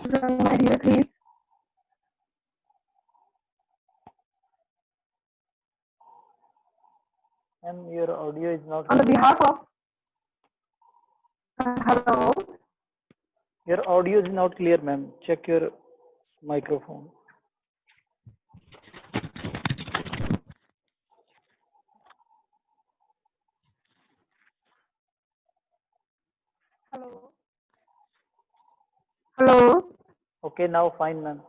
children, my dear athletes. And your audio is not On the clear. behalf of hello. Your audio is not clear, ma'am. Check your microphone. Hello. Hello. Okay, now fine, ma'am.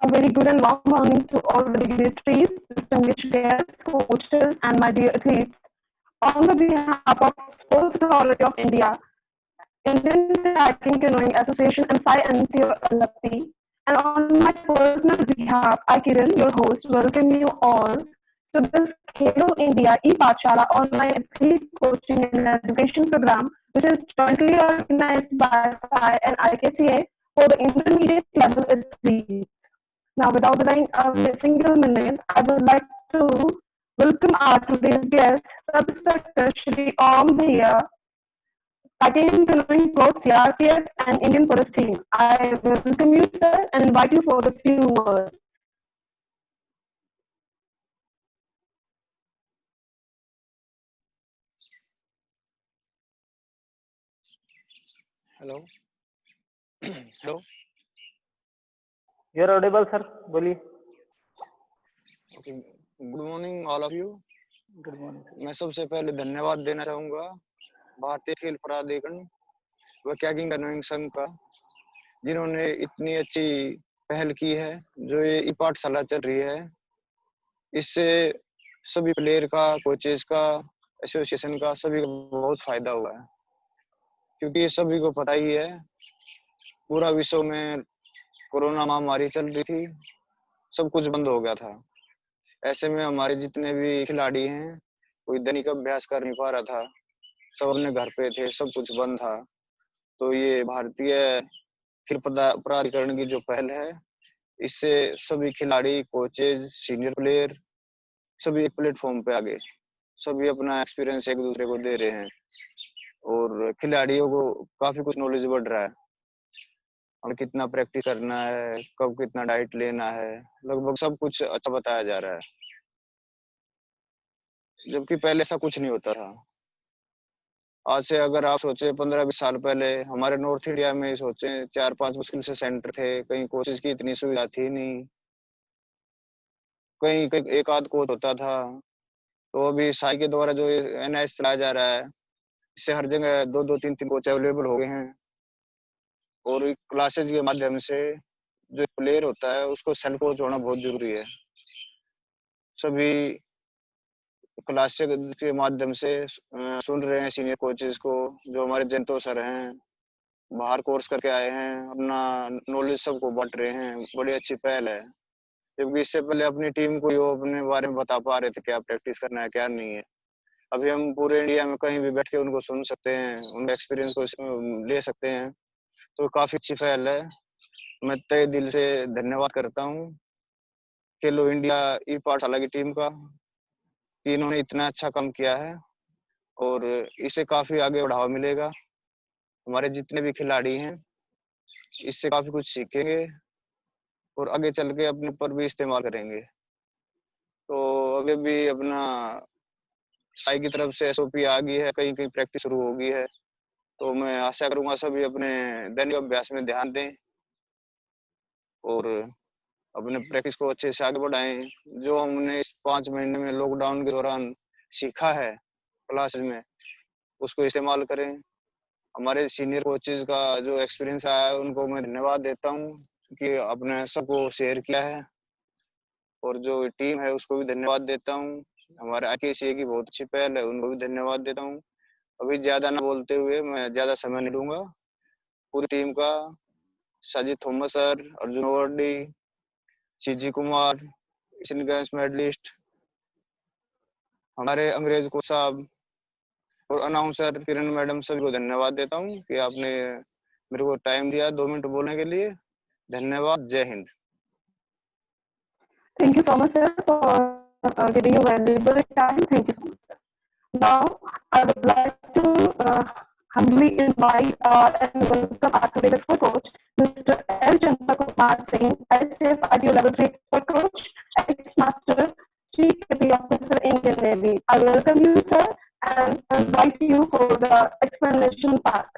A very good and warm morning to all the dignitaries, distinguished guests, coaches, and my dear athletes. On the behalf of Sports Authority of India, Indian Kayaking Canoeing Association, and Sai NCO and on my personal behalf, I, Kiran, your host, welcome you all to this Khelo India e-Pathshala online athlete coaching and education program, which is jointly organized by Sai and IKCA for the intermediate level athletes. Now, without delaying a single minute, I would like to welcome our today's guest, Sub-Inspector Shri Om Bhaiya, Kayaking Canoeing Pro CRPF and Indian Police Team. I welcome you, sir, and invite you for the few words. Hello hello You're audible, sir. बोलिए. Okay good morning all of you. Good morning, sir. मैं सबसे पहले धन्यवाद देना चाहूँगा भारतीय खेल प्राधिकरण व कायाकिंग कैनोइंग संघ का, जिन्होंने इतनी अच्छी पहल की है. जो ये ई पाठशाला चल रही है, इससे सभी प्लेयर का, कोचेस का, एसोसिएशन का, सभी का बहुत फायदा हुआ है. क्योंकि ये सभी को पता ही है, पूरा विश्व में कोरोना महामारी चल रही थी, सब कुछ बंद हो गया था. ऐसे में हमारे जितने भी खिलाड़ी हैं, कोई दैनिक अभ्यास कर नहीं पा रहा था, सब अपने घर पे थे, सब कुछ बंद था. तो ये भारतीय खेल प्राधिकरण की जो पहल है, इससे सभी खिलाड़ी, कोचेज, सीनियर प्लेयर सभी एक प्लेटफॉर्म पे आ गए. सभी अपना एक्सपीरियंस एक दूसरे को दे रहे हैं और खिलाड़ियों को काफी कुछ नॉलेज बढ़ रहा है. और कितना प्रैक्टिस करना है, कब कितना डाइट लेना है, लगभग सब कुछ अच्छा बताया जा रहा है. जबकि पहले ऐसा कुछ नहीं होता था. आज से अगर आप सोचे 15-20 साल पहले हमारे नॉर्थ इंडिया में सोचे 4-5 मुश्किल से सेंटर थे, कहीं कोचेस की इतनी सुविधा थी नहीं, कहीं एक आध कोच होता था. तो अभी साई के द्वारा जो एनआईएस चलाया जा रहा है, इससे हर जगह 2-2, 3-3 कोच अवेलेबल हो गए हैं. और क्लासेज के माध्यम से जो प्लेयर होता है उसको सेल्फ कोच होना बहुत जरूरी है. सभी क्लासेज के माध्यम से सुन रहे हैं सीनियर कोचेस को, जो हमारे जयंतो सर हैं, बाहर कोर्स करके आए हैं, अपना नॉलेज सबको बांट रहे हैं. बड़ी अच्छी पहल है. जबकि इससे पहले अपनी टीम को वो अपने बारे में बता पा रहे थे, क्या प्रैक्टिस करना है, क्या नहीं है. अभी हम पूरे इंडिया में कहीं भी बैठ के उनको सुन सकते हैं, उनके एक्सपीरियंस को ले सकते हैं. तो काफी अच्छी पहल है. मैं तहे दिल से धन्यवाद करता हूँ खेलो इंडिया ई पाठशाला की टीम का, कि इन्होंने इतना अच्छा काम किया है और इसे काफी आगे बढ़ावा मिलेगा. हमारे जितने भी खिलाड़ी हैं, इससे काफी कुछ सीखेंगे और आगे चल के अपने ऊपर भी इस्तेमाल करेंगे. तो आगे भी अपना साई की तरफ से एसओपी आ गई है, कहीं कहीं प्रैक्टिस शुरू हो गई है. तो मैं आशा करूंगा सभी अपने दैनिक अभ्यास में ध्यान दें और अपने प्रैक्टिस को अच्छे से आगे बढ़ाएं. जो हमने इस 5 महीने में लॉकडाउन के दौरान सीखा है क्लास में, उसको इस्तेमाल करें. हमारे सीनियर कोचेज का जो एक्सपीरियंस आया है, उनको मैं धन्यवाद देता हूँ कि आपने सबको शेयर किया है. और जो टीम है उसको भी धन्यवाद देता हूँ. हमारे आईकेसीए की बहुत अच्छी पहल है, उनको भी धन्यवाद देता हूँ. अभी ज्यादा ना बोलते हुए मैं ज्यादा समय नहीं लूंगा. पूरी टीम का साजिद थॉमस सर, अर्जुन वर्डी, सीजी कुमार, एशियन गेम्स मेडलिस्ट, हमारे अंग्रेज को साहब और अनाउंसर किरण मैडम, सभी को धन्यवाद देता हूँ कि आपने मेरे को टाइम दिया 2 मिनट बोलने के लिए. धन्यवाद. जय Hind. Thank you so much, sir, for giving you valuable time. Thank you so much, sir. Now, I would like to humbly invite and welcome our today's expert coach, Mr. L. Chandra Kumar Singh, ICF IDO Level 3 expert coach, ex-master, Chief Deputy Officer, Indian Navy. I welcome you, sir, and invite you for the explanation part.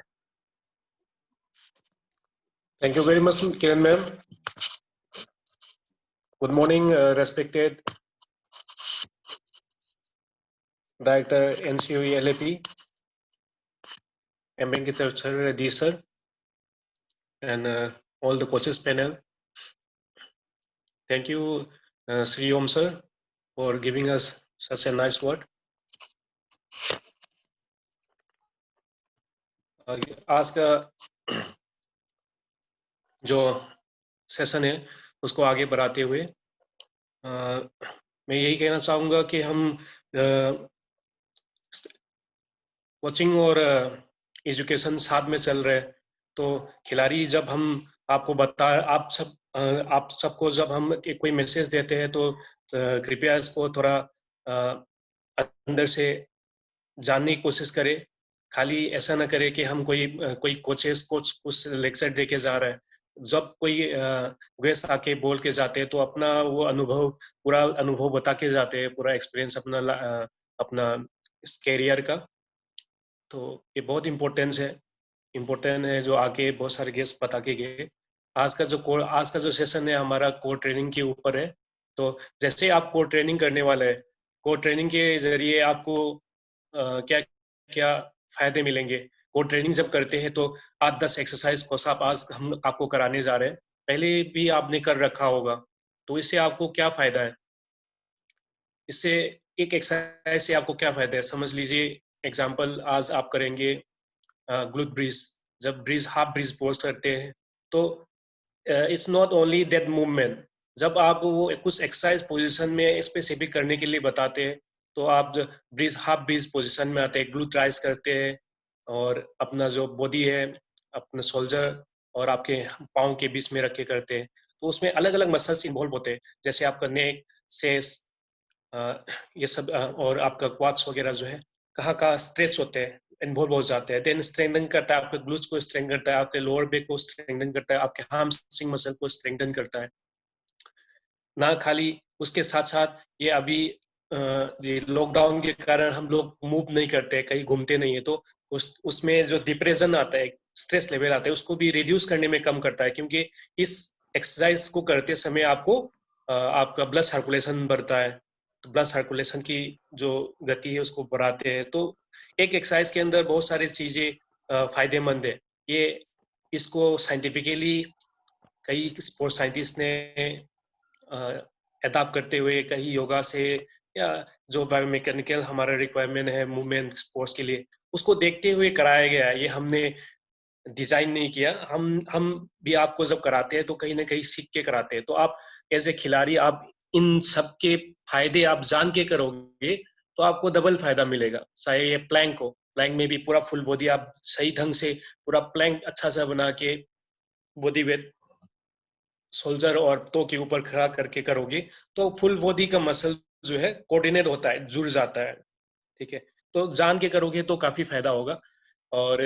Thank you very much, Kiran ma'am. Good morning, respected Director NCOE LAP, Ambedkar sir, D sir, and all the coaches panel. Thank you, Sri Om sir, for giving us such a nice word. आज का जो session है उसको आगे बढ़ाते हुए मैं यही कहना चाहूँगा कि हम कोचिंग और एजुकेशन साथ में चल रहे हैं, तो खिलाड़ी जब हम आपको आप सबको जब हम कोई मैसेज देते हैं तो कृपया इसको थोड़ा अंदर से जानने की कोशिश करें। खाली ऐसा ना करें कि हम कोई कोच कुछ लेक्चर दे के जा रहा है। जब कोई गेस्ट आके बोल के जाते हैं तो अपना वो पूरा अनुभव बता के जाते हैं, पूरा एक्सपीरियंस अपना इस कैरियर का। तो ये बहुत इम्पोर्टेंट है जो आगे बहुत सारे गेस्ट बता के गए। आज का जो सेशन है हमारा कोर ट्रेनिंग के ऊपर है। तो जैसे आप कोर ट्रेनिंग करने वाले हैं, कोर ट्रेनिंग के जरिए आपको क्या क्या फायदे मिलेंगे। कोर ट्रेनिंग जब करते हैं तो 8-10 एक्सरसाइज को आज हम आपको कराने जा रहे हैं, पहले भी आपने कर रखा होगा। तो इससे आपको क्या फायदा है, इससे एक एक्सरसाइज से आपको क्या फायदा है समझ लीजिए। एग्जाम्पल आज आप करेंगे ग्लूट ब्रीज। जब हाफ ब्रीज पोस्ट करते हैं तो it's not only that movement. जब आप वो कुछ एक्सरसाइज पोजीशन में स्पेसिफिक करने के लिए बताते हैं तो आप हाफ ब्रीज पोजीशन में आते हैं, ग्लूट राइज करते हैं और अपना जो बॉडी है अपना शोल्डर और आपके पाँव के बीच में रख के करते हैं। तो उसमें अलग अलग मसल्स इन्वॉल्व होते हैं, जैसे आपका नेक, सेस, ये सब और आपका क्वाड्स वगैरह जो है कहाँ स्ट्रेच होते हैं, इन्वॉल्व हो जाते हैं। देन स्ट्रेंथन करता है, आपके ग्लूट्स को स्ट्रेंथन करता है, आपके लोअर बैक को स्ट्रेंथन करता है, आपके हैमस्ट्रिंग मसल को स्ट्रेंथन करता है। ना खाली उसके साथ साथ ये अभी ये लॉकडाउन के कारण हम लोग मूव नहीं करते, कहीं घूमते नहीं है, तो उसमें जो डिप्रेशन आता है, स्ट्रेस लेवल आता है, उसको भी रिड्यूस करने में कम करता है। क्योंकि इस एक्सरसाइज को करते समय आपको आपका ब्लड सर्कुलेशन बढ़ता है, तो ब्लड सर्कुलेशन की जो गति है उसको बढ़ाते हैं। तो एक एक्सरसाइज के अंदर बहुत सारी चीजें फायदेमंद है। ये इसको साइंटिफिकली कई स्पोर्ट्स साइंटिस्ट ने अडॉप्ट करते हुए, कहीं योगा से या जो बायोमैकेनिकल हमारा रिक्वायरमेंट है मूवमेंट स्पोर्ट्स के लिए, उसको देखते हुए कराया गया है। ये हमने डिजाइन नहीं किया, हम भी आपको जब कराते हैं तो कहीं ना कहीं सीख के कराते हैं। तो आप एज ए खिलाड़ी आप इन सब के फायदे आप जान के करोगे तो आपको डबल फायदा मिलेगा। चाहे ये प्लैंक में भी पूरा फुल बॉडी आप सही ढंग से पूरा प्लैंक अच्छा सा बना के बॉडी वेट शोल्डर और टो के ऊपर खड़ा करके करोगे तो फुल बॉडी का मसल जो है कोऑर्डिनेट होता है, जुड़ जाता है। ठीक है, तो जान के करोगे तो काफी फायदा होगा। और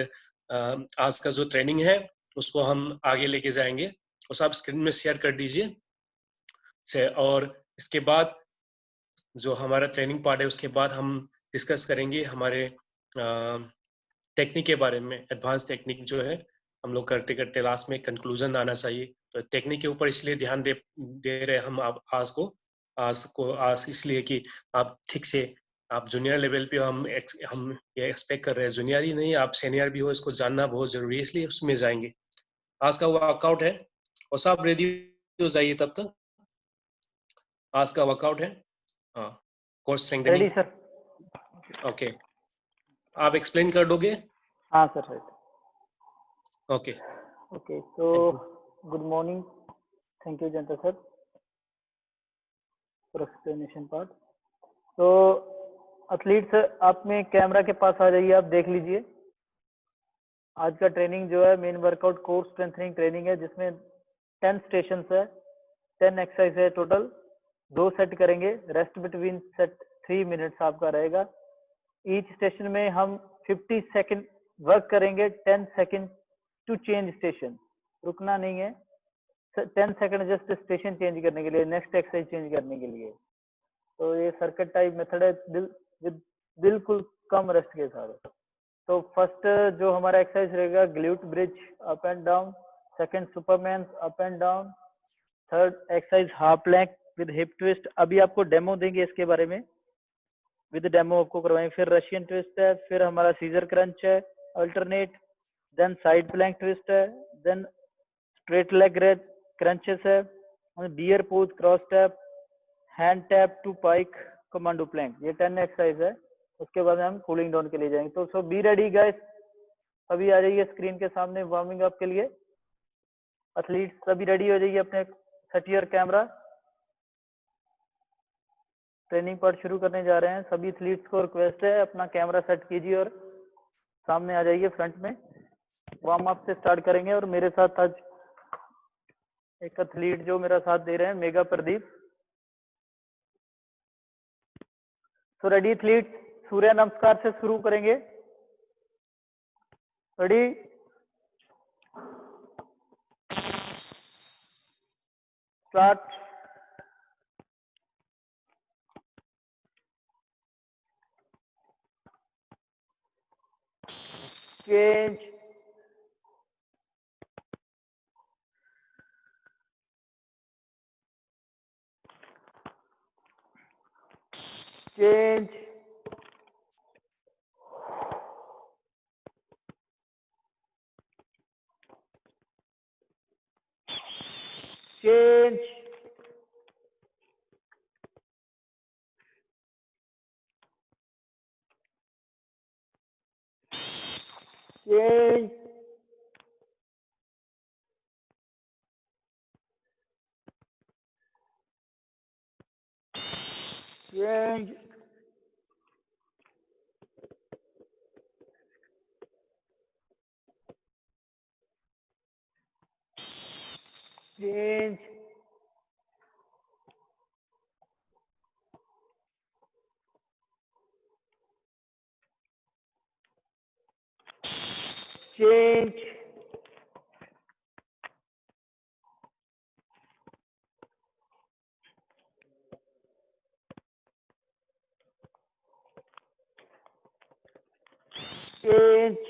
आज का जो ट्रेनिंग है उसको हम आगे लेके जाएंगे, उस आप स्क्रीन में शेयर कर दीजिए। और इसके बाद जो हमारा ट्रेनिंग पार्ट है उसके बाद हम डिस्कस करेंगे हमारे टेक्निक के बारे में। एडवांस टेक्निक जो है हम लोग करते करते लास्ट में कंक्लूजन आना चाहिए, तो टेक्निक के ऊपर इसलिए ध्यान दे रहे हम आज इसलिए कि आप ठीक से आप जूनियर लेवल पे हम ये एक्सपेक्ट कर रहे हैं, जूनियर ही नहीं आप सीनियर भी हो, इसको जानना बहुत जरूरी है, इसलिए उसमें जाएंगे। आज का वर्कआउट है और सब रेडी हो जाइए तब तक। आज का वर्कआउट है core strengthening. Ready sir. Okay, आप एक्सप्लेन कर दोगे? हाँ सर, राइट। ओके ओके, तो good morning, thank you Janata sir for explanation part. तो एथलीट्स आप में कैमरा के पास आ जाइए, आप देख लीजिए। आज का ट्रेनिंग जो है main workout core strengthening training है, जिसमें 10 स्टेशंस है, 10 एक्सरसाइज है टोटल। 2 सेट करेंगे, रेस्ट बिटवीन सेट 3 मिनट्स आपका रहेगा। ईच स्टेशन में हम 50 सेकंड वर्क करेंगे, 10 सेकंड टू चेंज स्टेशन, रुकना नहीं है, 10 सेकंड जस्ट स्टेशन चेंज करने के लिए, नेक्स्ट एक्सरसाइज चेंज करने के लिए। तो ये सर्किट टाइप मेथड है बिल्कुल कम रेस्ट के साथ। तो फर्स्ट जो हमारा एक्सरसाइज रहेगा glute bridge up and down, second superman up and down, third exercise half plank with hip twist. अभी आपको डेमो देंगे इसके बारे में, विद डेमो आपको करवाएंगे। फिर रशियन ट्विस्ट है, फिर हमारा सीजर क्रंच है alternate, then side plank twist है, देन स्ट्रेट लेग क्रंचेस है, deer pose cross tap, hand tap to pike, commando plank. ये 10 एक्सरसाइज है। उसके बाद हम कूलिंग डाउन के लिए जाएंगे। तो सो बी रेडी गाइस, अभी आ जाइए स्क्रीन के सामने वार्मिंग अप के लिए। एथलीट सभी रेडी हो जाइए, अपने set your camera. Training part शुरू करने जा रहे हैं। सभी एथलीट्स को रिक्वेस्ट है अपना कैमरा सेट कीजिए और सामने आ जाइए फ्रंट में। वार्म अप से स्टार्ट करेंगे और मेरे साथ आज एक एथलीट जो मेरा साथ दे रहे हैं, मेगा प्रदीप। तो रेडी एथलीट, सूर्य नमस्कार से शुरू करेंगे। Ready, start. Change, change, change, change, change, change, change, change,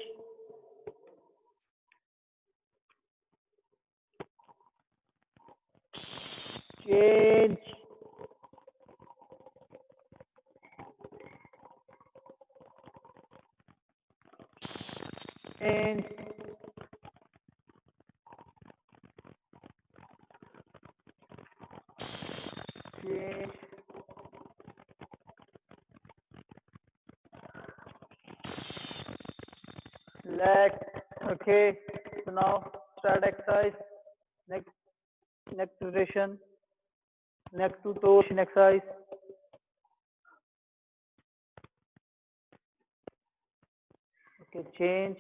change, change, change, leg. Okay, so now start exercise. Next rotation, next to torsion exercise. Okay, change.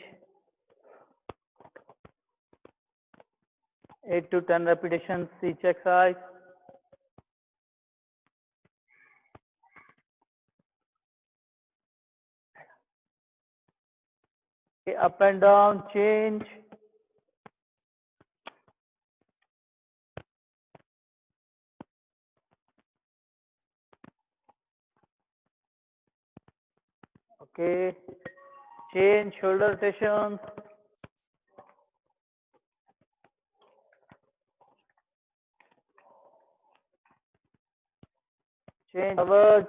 8 to 10 repetitions each exercise. Okay, up and down, change. Okay, change shoulder rotations. Change forward.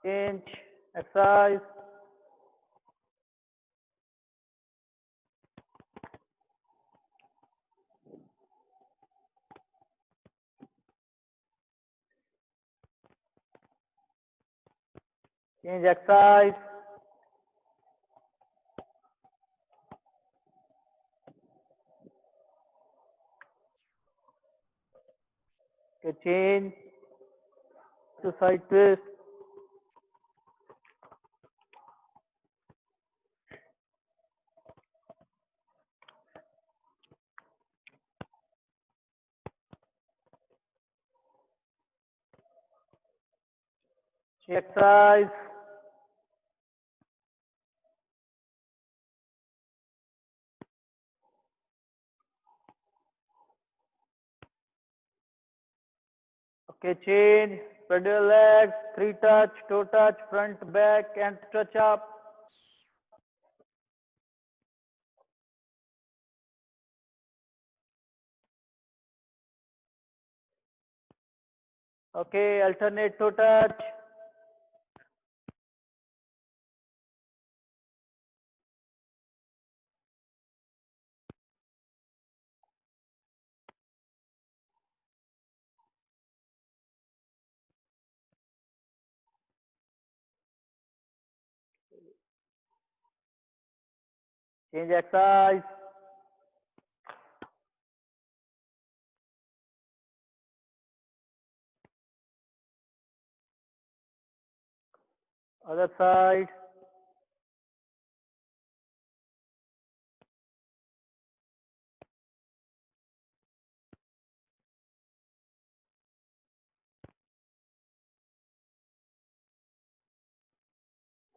Change exercise. Change exercise. Okay, change to side twist. exercise. Okay, change. Spread your legs. 3 touch, toe touch, front, back, and touch up. Okay, alternate toe touch. Change exercise. Other side.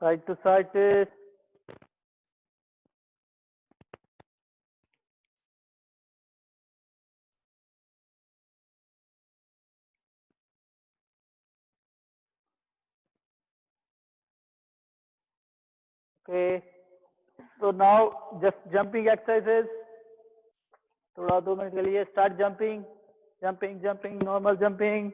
Side to side twist. Okay. So now just jumping exercises. थोड़ा 2 minute के लिए start jumping, jumping, jumping, normal jumping.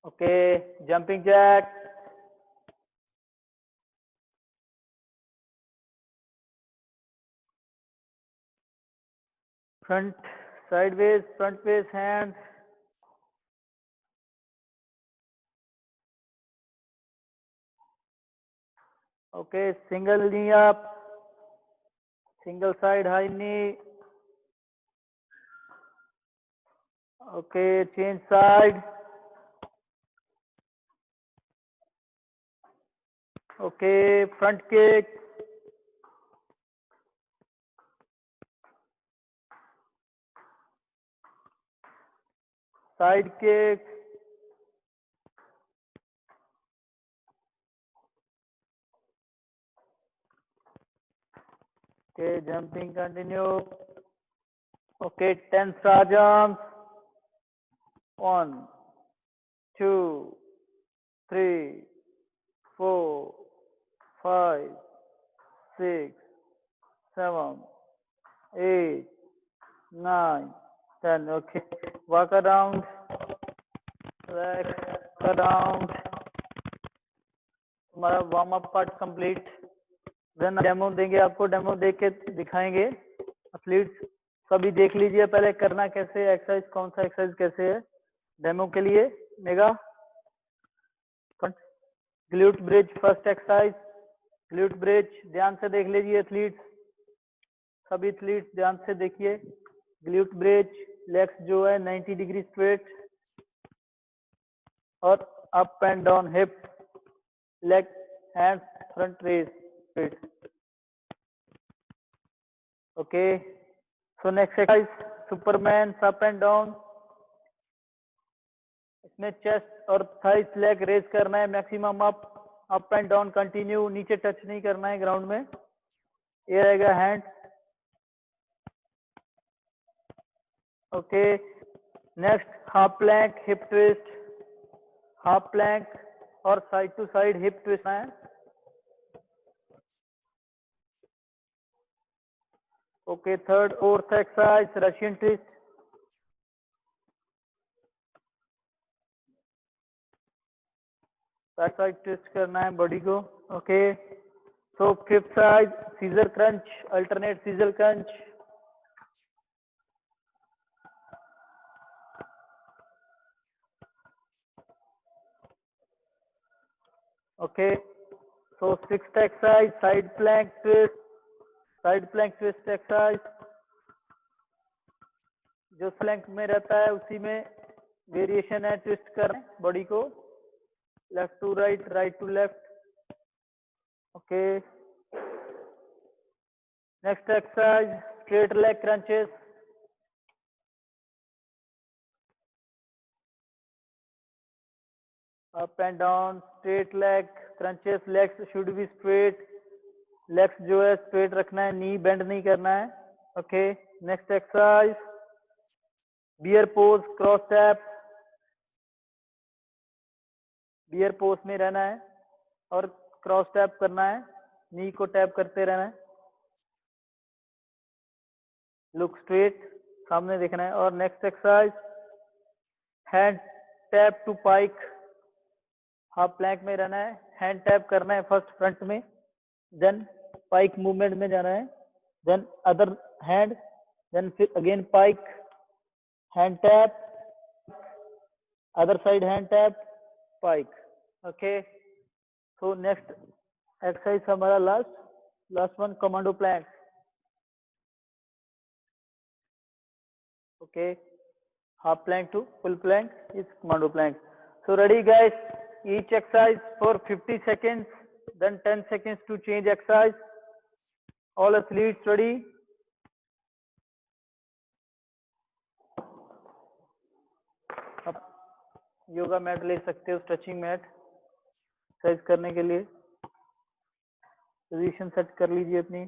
Okay, jumping jack. Front, sideways, front face, hands. Okay, single knee up, single side high knee. Okay, change side. Okay, front kick. Side kick. Okay, jumping continue. Okay, 10 star jumps. 1, 2, 3, 4, 5, 6, 7, 8, 9, 10. Okay, walk around, relax, around. हमारा warm up part complete. Then demo देंगे आपको, demo देख के दिखाएंगे. Athletes सभी देख लीजिए पहले करना कैसे, एक्सरसाइज कौन सा एक्सरसाइज कैसे है डेमो के लिए. Mega glute bridge first exercise. Glute bridge ध्यान से देख लीजिए एथलीट्स, सभी एथलीट्स ध्यान से देखिए. ग्लूट ब्रिज, लेग्स जो है 90 डिग्री स्ट्रेट और up and down hip, leg, hands, front raise. Okay, so next exercise superman up and down. इसमें चेस्ट और थाइस लेग रेज करना है maximum up and down continue, नीचे टच नहीं करना है ग्राउंड में. ये रहेगा hand. Okay, next half plank hip twist. Half plank और side to side hip twist है. Okay, third fourth exercise Russian twist. Side twist करना है बॉडी को. Okay, so fifth size scissor crunch, alternate scissor crunch. Okay, so sixth exercise side plank twist. Side plank twist exercise जो plank में रहता है उसी में वेरिएशन है, ट्विस्ट करना है बॉडी को left to right, right to left. Okay, next exercise straight leg crunches. Up and down, straight leg crunches. Legs should be straight. Legs जो है straight रखना है, knee bend नहीं करना है. Okay. Next exercise. Bear pose, cross tap. Bear pose में रहना है और cross tap करना है. Knee को tap करते रहना है. Look straight, सामने देखना है. और next exercise. Hand tap to pike. Half plank में रहना है. हैंड टैप करना है फर्स्ट फ्रंट में, देन पाइक मूवमेंट में जाना है, देन अदर हैंड, देन फिर again pike, hand tap, other side hand tap, pike. Okay. So next exercise हमारा last one commando plank. Okay. Half plank to full plank is commando plank. So ready guys, each exercise for 50 seconds, then 10 seconds to change exercise. All athletes ready? अब yoga mat ले सकते हो, stretching mat exercise करने के लिए. Position set कर लीजिए अपनी.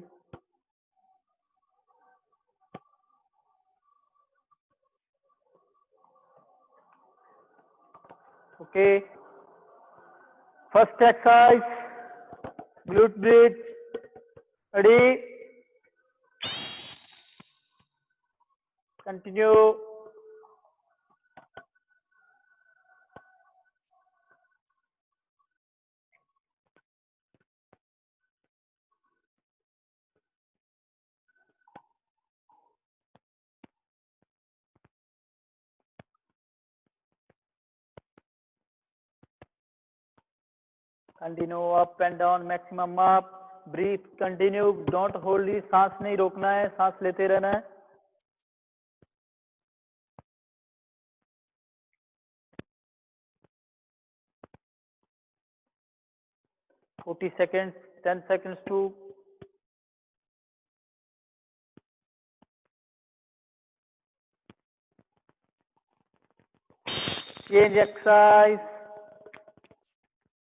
Okay. First exercise, glute bridge. Ready? Continue. Continue up and down, maximum up. Breathe, continue. Don't hold it. सांस नहीं रोकना है, सांस लेते रहना है. Forty seconds, 10 seconds to change exercise.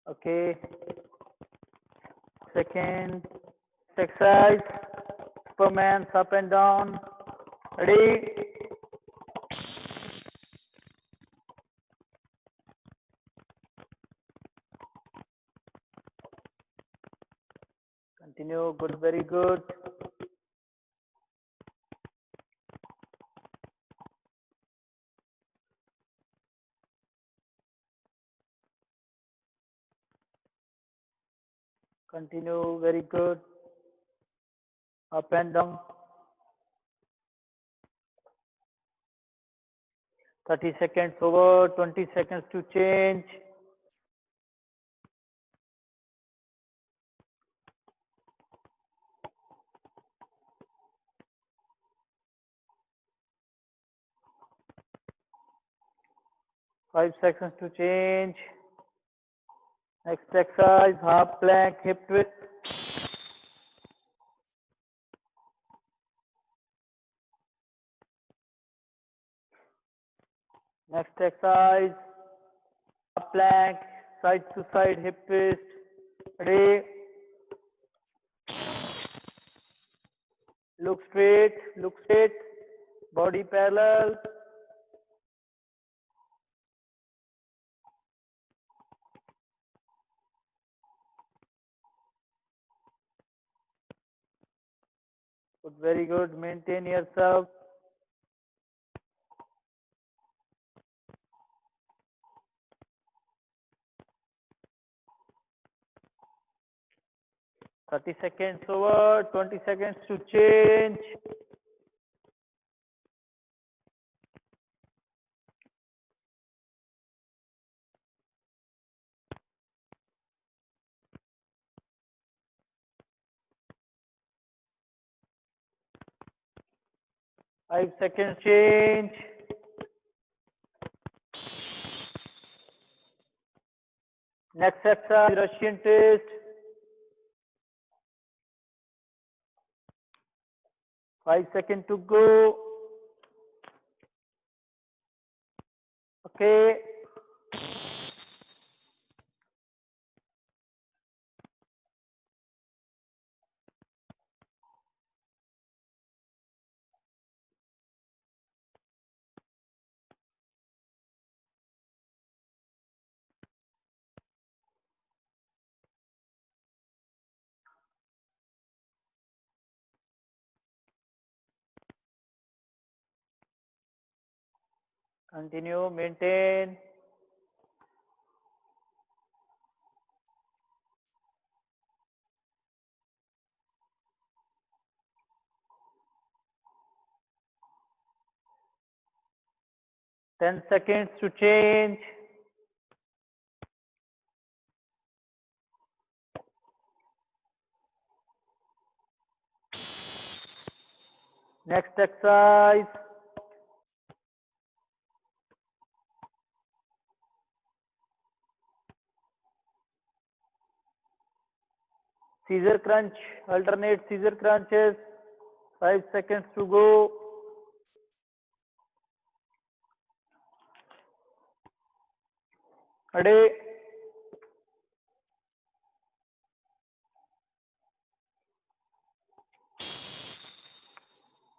Okay. Second exercise, Superman, up and down. Ready? Continue. Good, very good. Continue, very good. Up and down. 30 seconds over, 20 seconds to change. Five seconds to change. Next exercise, half plank, hip twist. Next exercise, half plank, side to side hip twist. Ready? Look straight, body parallel. Good, very good. Maintain yourself. Thirty seconds over, 20 seconds to change. Five seconds change. Next exercise, Russian twist. 5 seconds to go. Okay. Continue, maintain. Ten seconds to change. Next exercise. Scissor crunch, alternate scissor crunches. 5 seconds to go. Ready?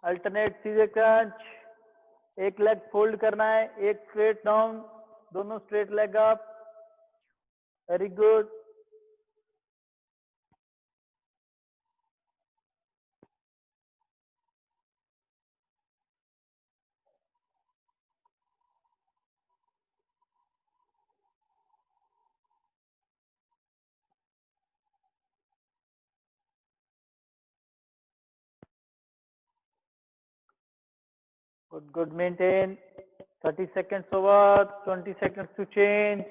Alternate scissor crunch. एक leg fold करना है, एक straight down, दोनों straight leg up. Very good. Good, maintain. 30 seconds over, 20 seconds to change.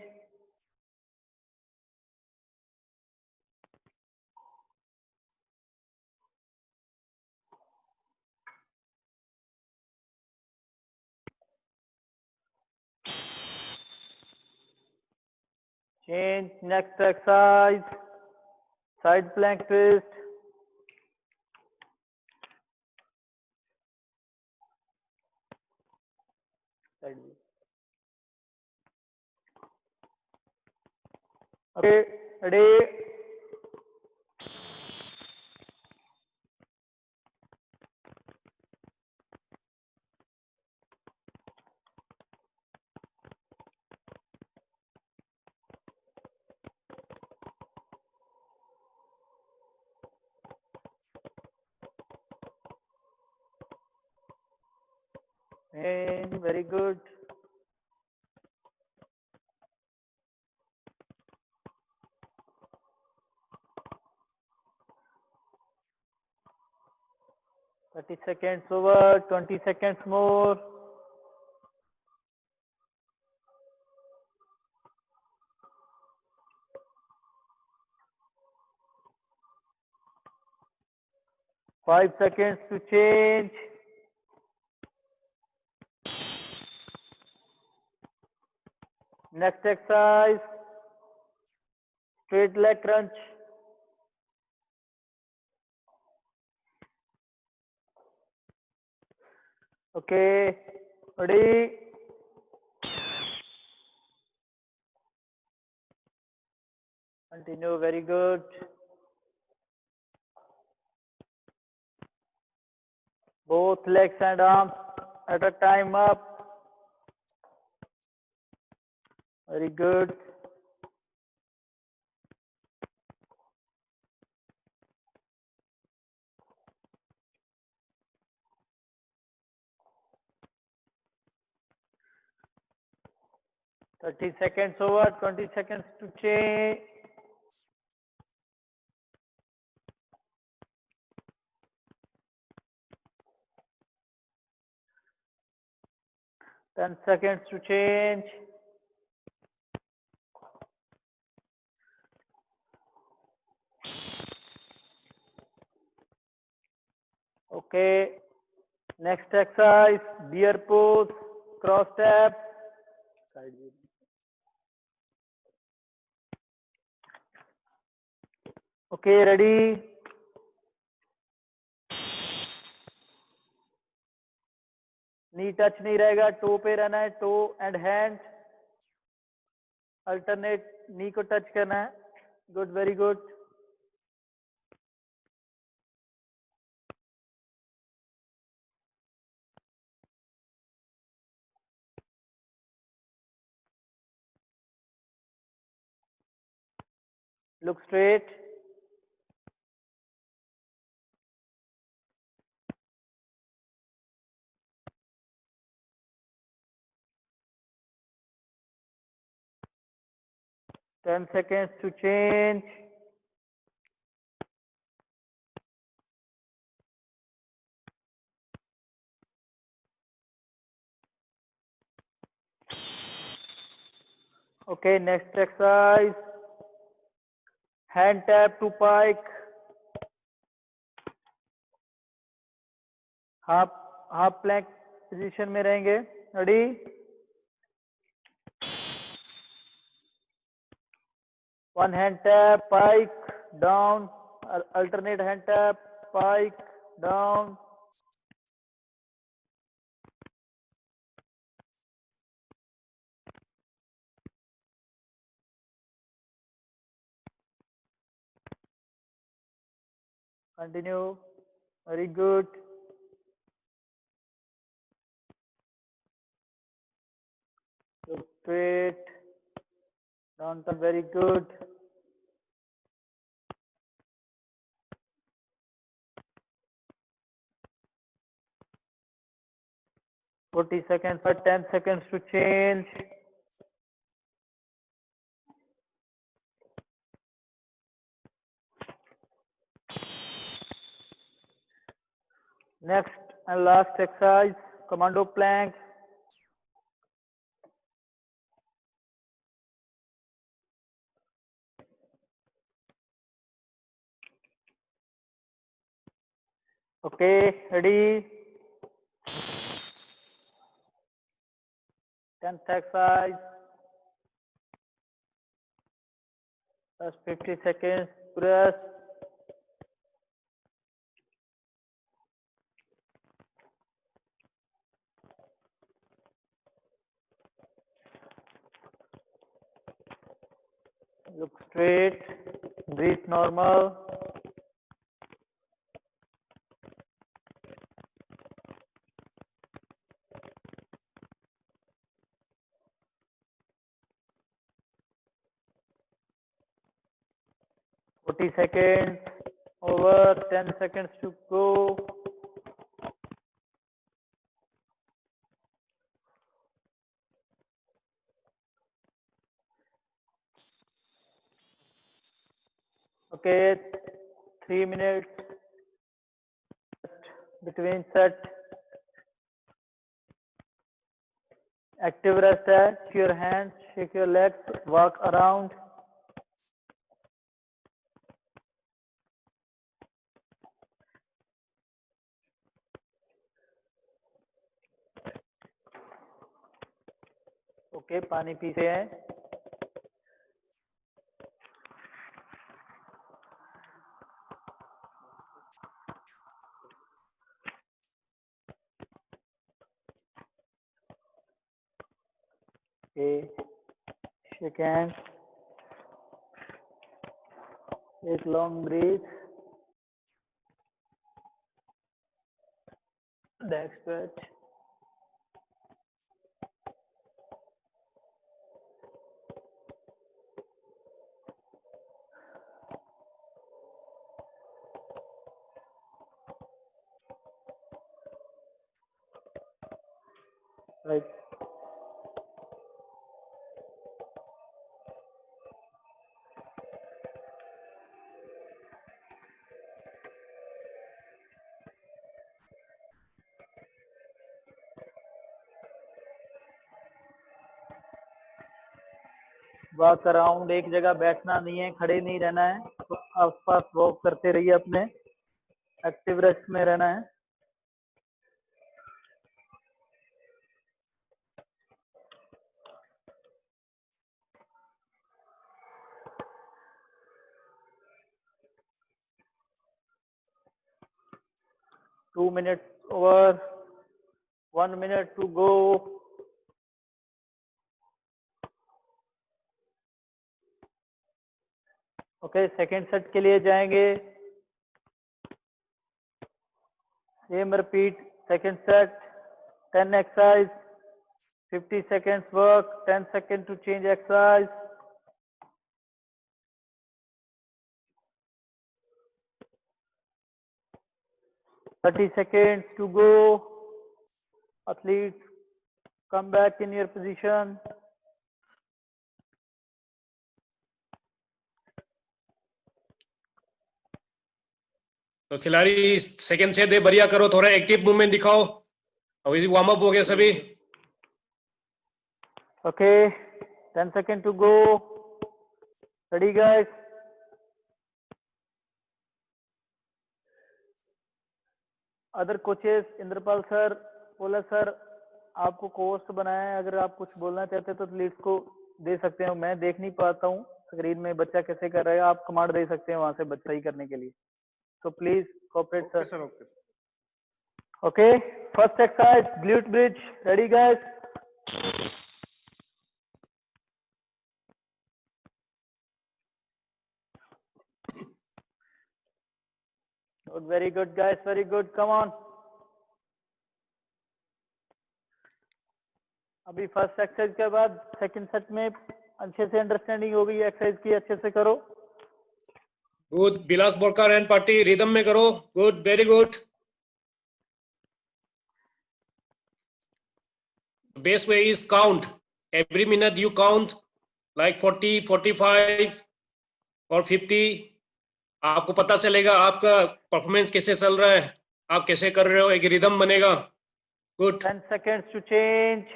Change. Next exercise. Side plank twist. Side view. Okay, ready? And very good. Thirty seconds over, 20 seconds more. Five seconds to change. Next exercise, straight leg crunch. Okay, ready? Continue, very good. Both legs and arms at a time up. Very good. Thirty seconds over, 20 seconds to change. Ten seconds to change. Okay. Next exercise, deer pose, cross step. Side view. Okay, ready? Knee touch नहीं रहेगा, to पे रहना है, to and hand alternate, नी को touch करना है. Good, very good. Look straight. Ten seconds to change. Okay, next exercise. Hand tap to pike. Half plank position में रहेंगे. Ready. One hand tap, pike down, alternate hand tap, pike down. Continue. Very good. Look straight. Down turn. Very good. Forty seconds or 10 seconds to change. Next and last exercise, commando plank. Okay, ready? 10th exercise. Just 50 seconds. Press. Look straight. Breathe normal. Forty seconds. Over. 10 seconds to go. Okay, 3 minutes between set. Active rest है. Shake your hands, shake your legs, walk around. Okay, पानी पीते हैं. Okay, shake hands. Take long breath. Back stretch. Right. Walk around. एक जगह बैठना नहीं है, खड़े नहीं रहना है, तो आसपास वॉक करते रहिए. अपने एक्टिव रेस्ट में रहना है. Two minutes over. 1 minute to go. Okay, second set के लिए जाएंगे. Same repeat. Second set 10 exercise, 50 seconds work, 10 seconds to change exercise. Thirty seconds to go. Athletes, come back in your position. तो खिलाड़ी second से दे, बढ़िया करो, थोड़ा active movement दिखाओ. अभी वार्म अप हो गया सभी. Okay, 10 seconds to go. Ready guys? Other coaches, Indrapal sir, Pola sir, आपको कोर्स बनाया है. अगर आप कुछ बोलना चाहते हैं तो लीड्स को दे सकते हो. मैं देख नहीं पाता हूँ स्क्रीन में बच्चा कैसे कर रहा है. आप कमांड दे सकते हैं वहां से बच्चा ही करने के लिए. So please cooperate, sir. Okay, first exercise, glute bridge. Ready, guys? Good, very good, guys. Very good. Come on. अभी फर्स्ट एक्सरसाइज के बाद सेकंड सेट में अच्छे से अंडरस्टैंडिंग हो गई एक्सरसाइज की. अच्छे से करो. Good. Bilas Borkar and party rhythm में करो. Good, very good. Best way is count. Every minute you count like 40, 45 or 50. आपको पता चलेगा आपका परफॉर्मेंस कैसे चल रहा है, आप कैसे कर रहे हो. एक रिदम बनेगा. Good. 10 seconds to change.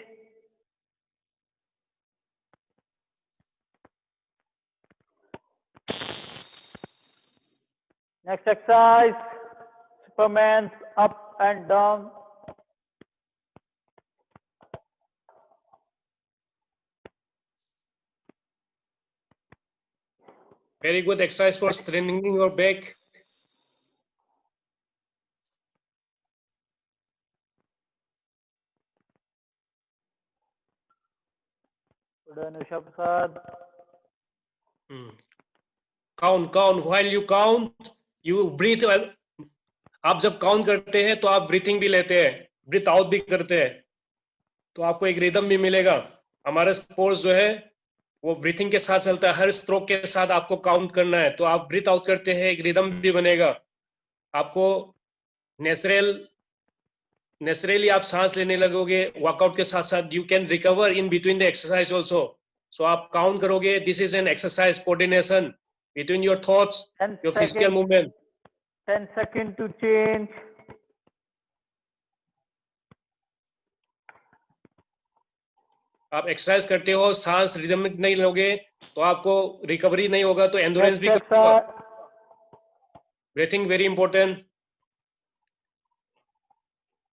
Next exercise, Superman's up and down. Very good exercise for strengthening your back. Good, Anusha Prasad. Count. While you count, you breathe. आप जब काउंट करते हैं तो आप ब्रीथिंग भी लेते हैं, ब्रीथ आउट भी करते हैं, तो आपको एक रिदम भी मिलेगा. हमारा स्पोर्ट्स जो है वो ब्रीथिंग के साथ चलता है. हर स्ट्रोक के साथ आपको काउंट करना है, तो आप ब्रीथ आउट करते हैं, एक रिदम भी बनेगा. आपको नेचुरली आप सांस लेने लगोगे. वर्कआउट के साथ साथ you can recover in between the exercise also. So आप काउंट करोगे. This is an exercise coordination between your thoughts, your physical movement. 10 seconds to change. आप एक्सरसाइज करते हो, सांस रिदमिक नहीं लोगे तो आपको रिकवरी नहीं होगा, तो एंड्योरेंस भी कम होगा. Breathing very important.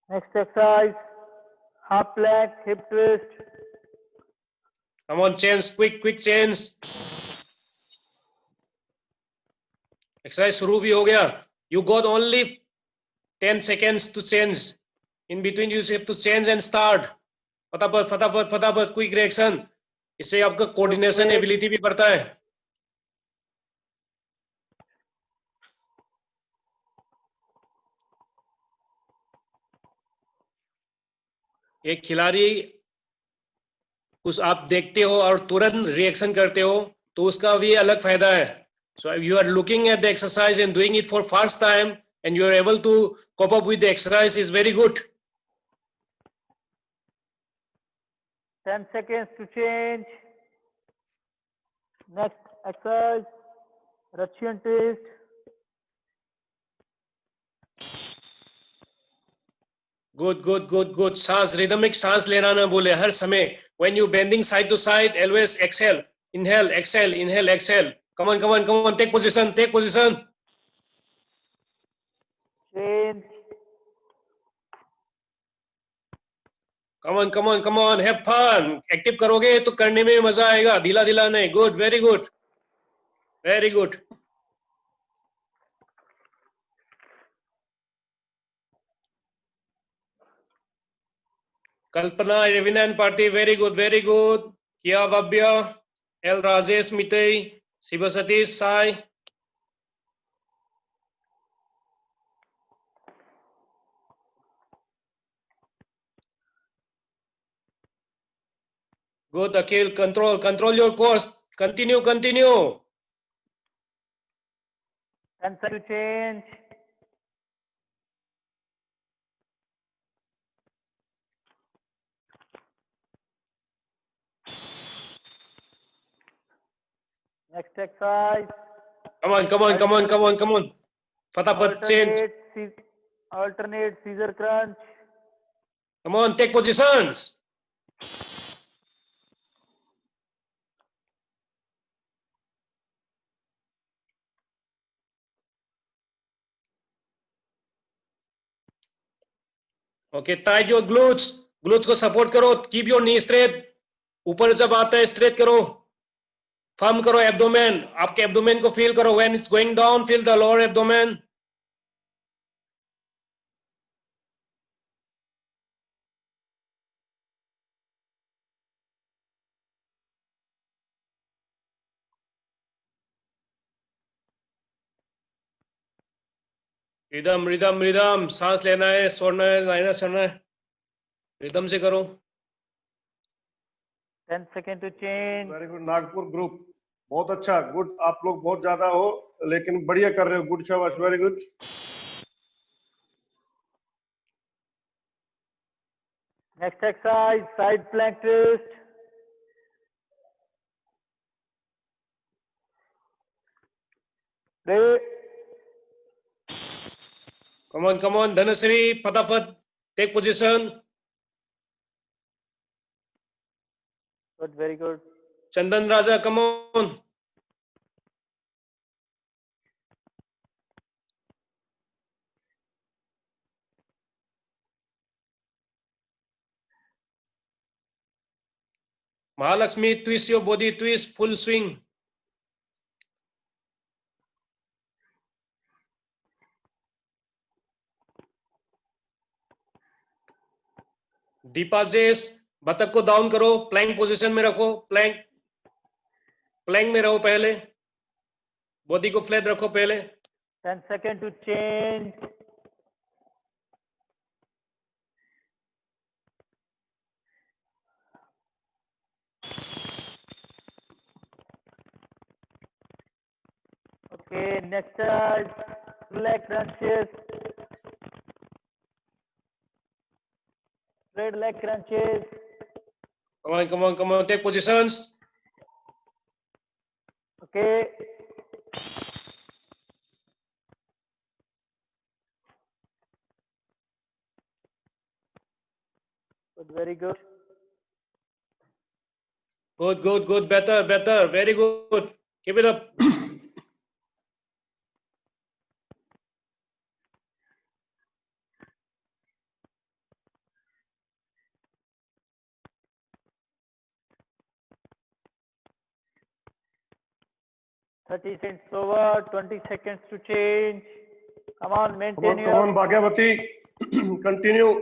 Next exercise, half plank, hip twist. Come on, change, quick change. Exercise शुरू भी हो गया. You got only 10 seconds to change. In between you have to change and start. फटाफट क्विक रिएक्शन. इससे आपका coordination ability भी बढ़ता है. एक खिलाड़ी कुछ आप देखते हो और तुरंत रिएक्शन करते हो तो उसका भी अलग फायदा है. So if you are looking at the exercise and doing it for first time and you are able to cope up with the exercise is very good. 10 seconds to change. Next exercise, Russian twist. Good. सांस, rhythmic सांस लेना ना बोले हर समय. When you bending side to side, always exhale. Inhale, exhale. Come on. Take position. Change. Come on. Have fun. Active करोगे तो करने में मजा आएगा. ढीला नहीं. Good. Very good. Kalpana, Revina and Party, very good, very good. Kia Vabya, L Rajesh Mitay, Sivasati Sai. Good, Akhil, control your course. Continue. 10 seconds to change. Next exercise. Come on. Fatapat change. Alternate Caesar crunch. Come on, take positions. Okay, tight your glutes. Glutes को support करो. Keep your knee straight. ऊपर जब आता है straight करो. Firm करो abdomen. आपके abdomen को feel करो. When it's going down, feel the lower abdomen. Rhythm सांस लेना है, छोड़ना है, लाइना छोड़ना है. रिदम से करो. 10 seconds to change. Very good Nagpur group, बहुत अच्छा, गुड. आप लोग बहुत ज्यादा हो लेकिन बढ़िया कर रहे हो. गुड, शाबाश, very good. Next exercise, side plank twist. Ready? Come on, Dhanasri, Patafat, take position. Good, very good. Chandan Raja, come on. Mahalakshmi, twist your body, twist, full swing. Deepa जेस, बतख को डाउन करो, प्लैंक पोजीशन में रखो. Planck में रहो पहले. Body को फ्लैट रखो पहले. 10 seconds to change. Okay, next leg crunches. Straight leg crunches. Come on, take positions. Okay. Good, very good. Good, better, very good. Keep it up. Thirty seconds over, 20 seconds to change. Come on, maintain Come on, Bhagyavati, continue.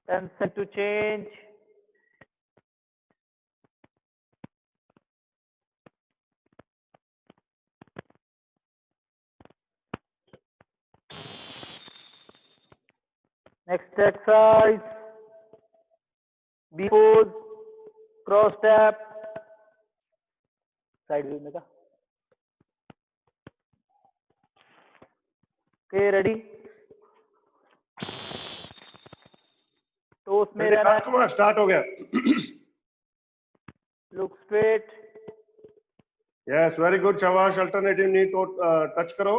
10 seconds to change. Next exercise, B pose, cross step, side view में का. Okay, ready? Toes में रहना है. Start हो गया. Look straight. Yes, very good, शाबाश. Alternative नी तो touch करो.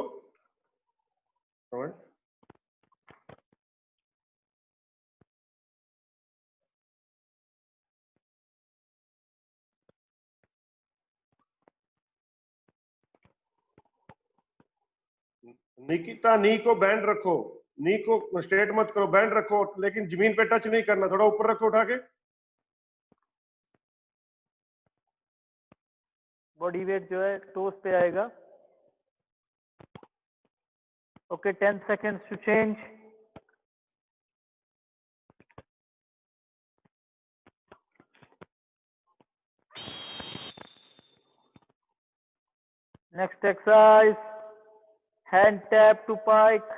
निकिता, नी को बैंड रखो. नी को स्ट्रेट मत करो, बैंड रखो, लेकिन जमीन पे टच नहीं करना. थोड़ा ऊपर रखो उठा के. बॉडी वेट जो है टोस पे आएगा. Okay, 10 seconds to change. Next exercise, hand tap to pike.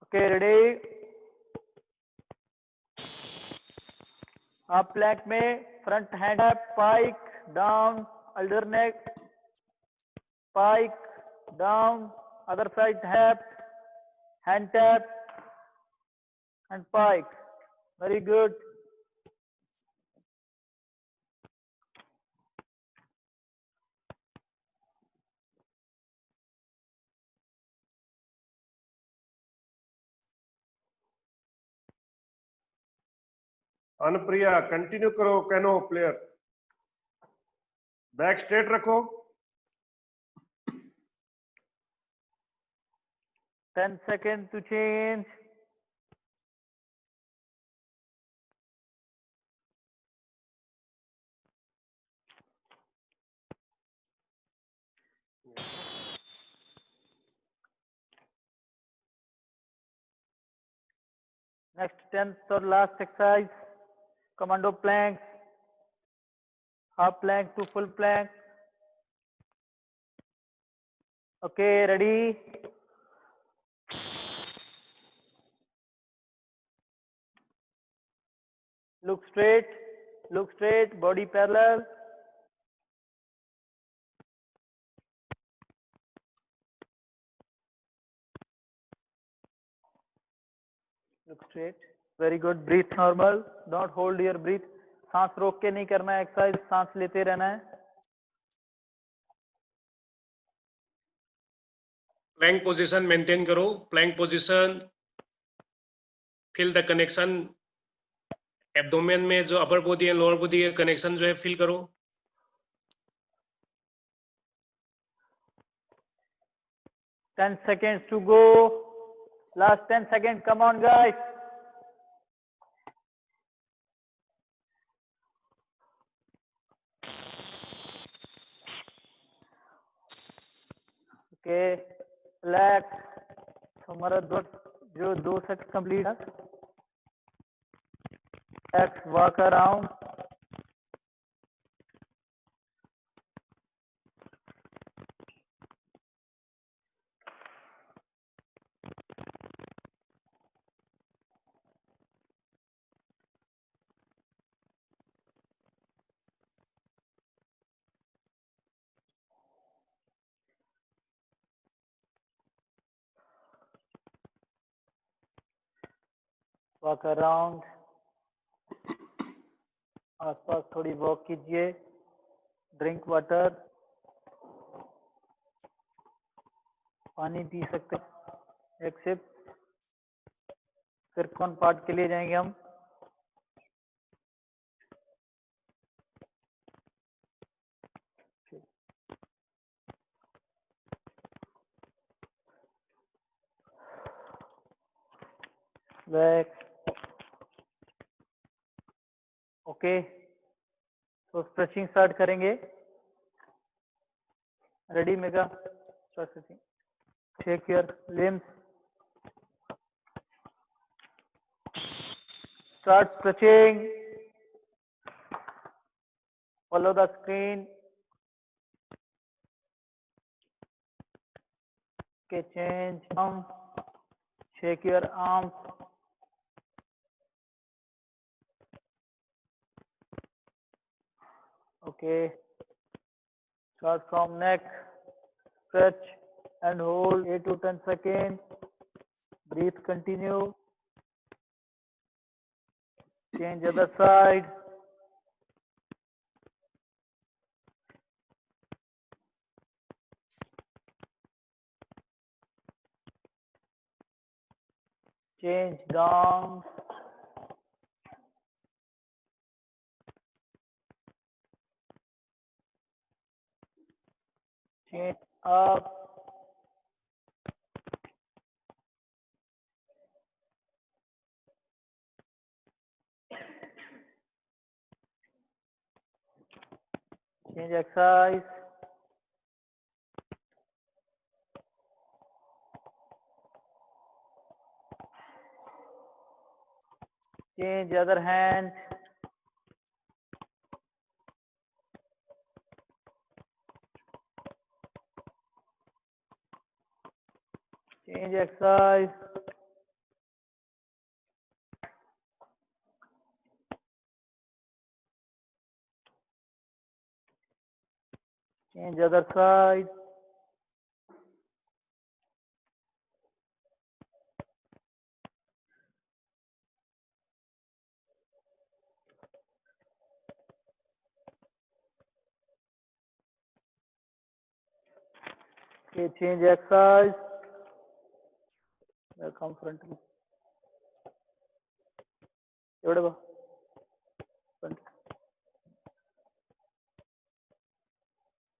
Okay, ready? आप प्लैंक में front hand up, pike down, alternate, pike down, other side hip, hand tap and pike. Very good. Anupriya continue करो. Canoe player back straight रखो. 10 seconds to change. Next 10th or last exercise, commando planks, half plank to full plank. Okay, ready? Look straight, body parallel. Look straight. Very good. Breathe normal. Don't hold your breath. सांस रोक के नहीं करना है exercise, सांस लेते रहना है. प्लैंक पोजीशन मेंटेन करो. Plank position, feel the connection abdomen में, जो upper body and lower body का कनेक्शन जो है फील करो. Ten seconds to go. Last 10 seconds. Come on, guys. Okay. Relax. So हमारा जो 2 सेट कंप्लीट है. X walk around. Walk around. आसपास थोड़ी वॉक कीजिए. ड्रिंक वाटर, पानी पी सकते हैं. एक सिप. फिर कौन पार्ट के लिए जाएंगे हम. बैक. ओके, तो स्ट्रेचिंग स्टार्ट करेंगे. Ready mega? Start stretching. Take your limbs. Start stretching. Follow the screen. Okay, change arm. Shake your arms. Okay. Start from neck. Stretch and hold 8 to 10 seconds. Breathe, continue. Change other side. Change down. Change up. Change exercise. Change other hand. Change exercise. Change other side. Okay, change exercise. Come front. Front.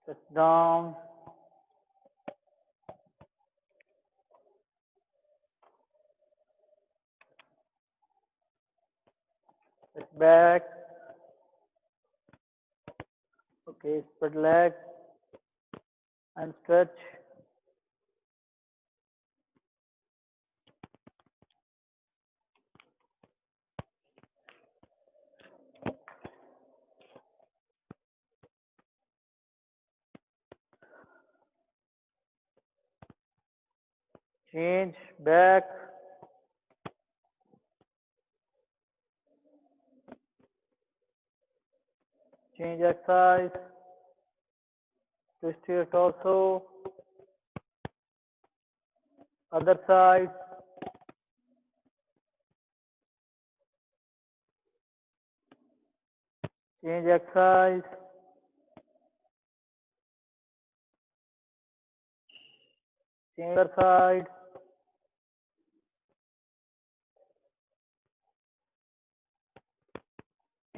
Sit down. Sit back. Okay, spread leg and stretch. Change back. Change exercise. Twist your torso. Other side. Change exercise. Change other side.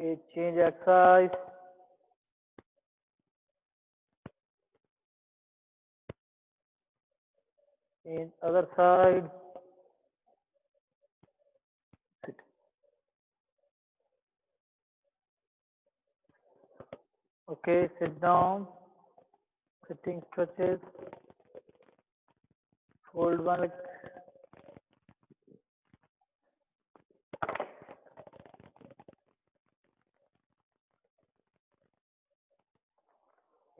Okay, change exercise. Change other side. Sit. Okay, sit down. Sitting stretches. Fold one leg.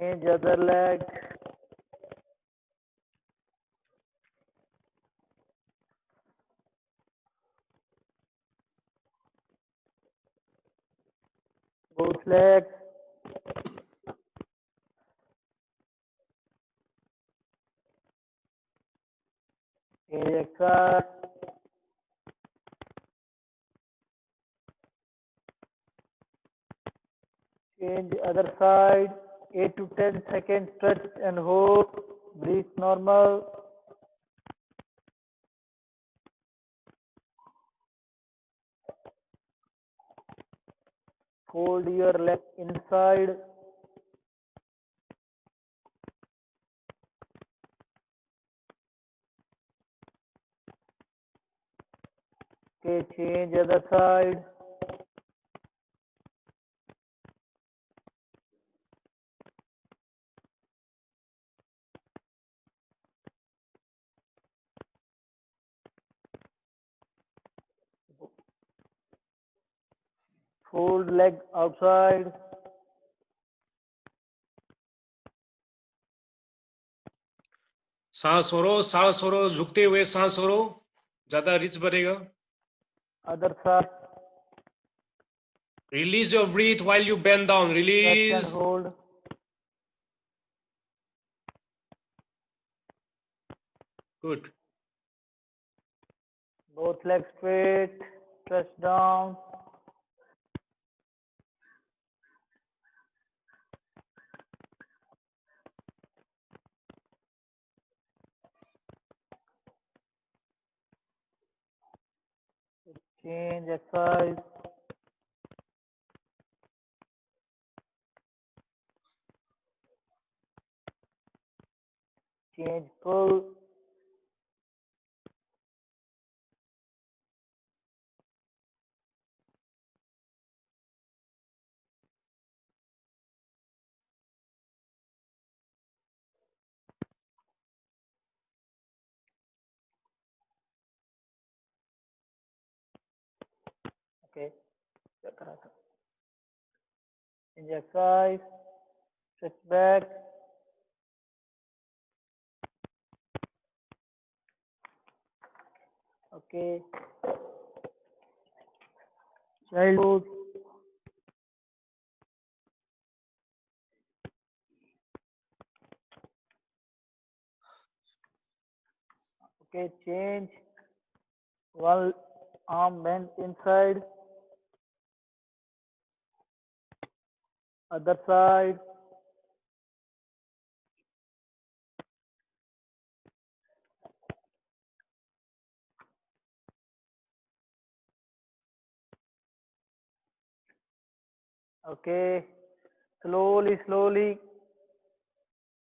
Change other leg. Both legs. Change exercise. Change other side. 8 to 10 seconds stretch and hold. Breathe normal. Fold your leg inside. Okay, change other side. Fold leg outside. सांस ओरो, झुकते हुए सांस ओरो, ज्यादा rich बनेगा. Other side. Release your breath while you bend down. Stretch and Release. hold. Good. Both legs straight. Stretch down. Change exercise. Change pull. Okay, क्या करा था? Exercise, stretch back, okay, childhood, okay, change, one arm bent inside, other side, okay, slowly,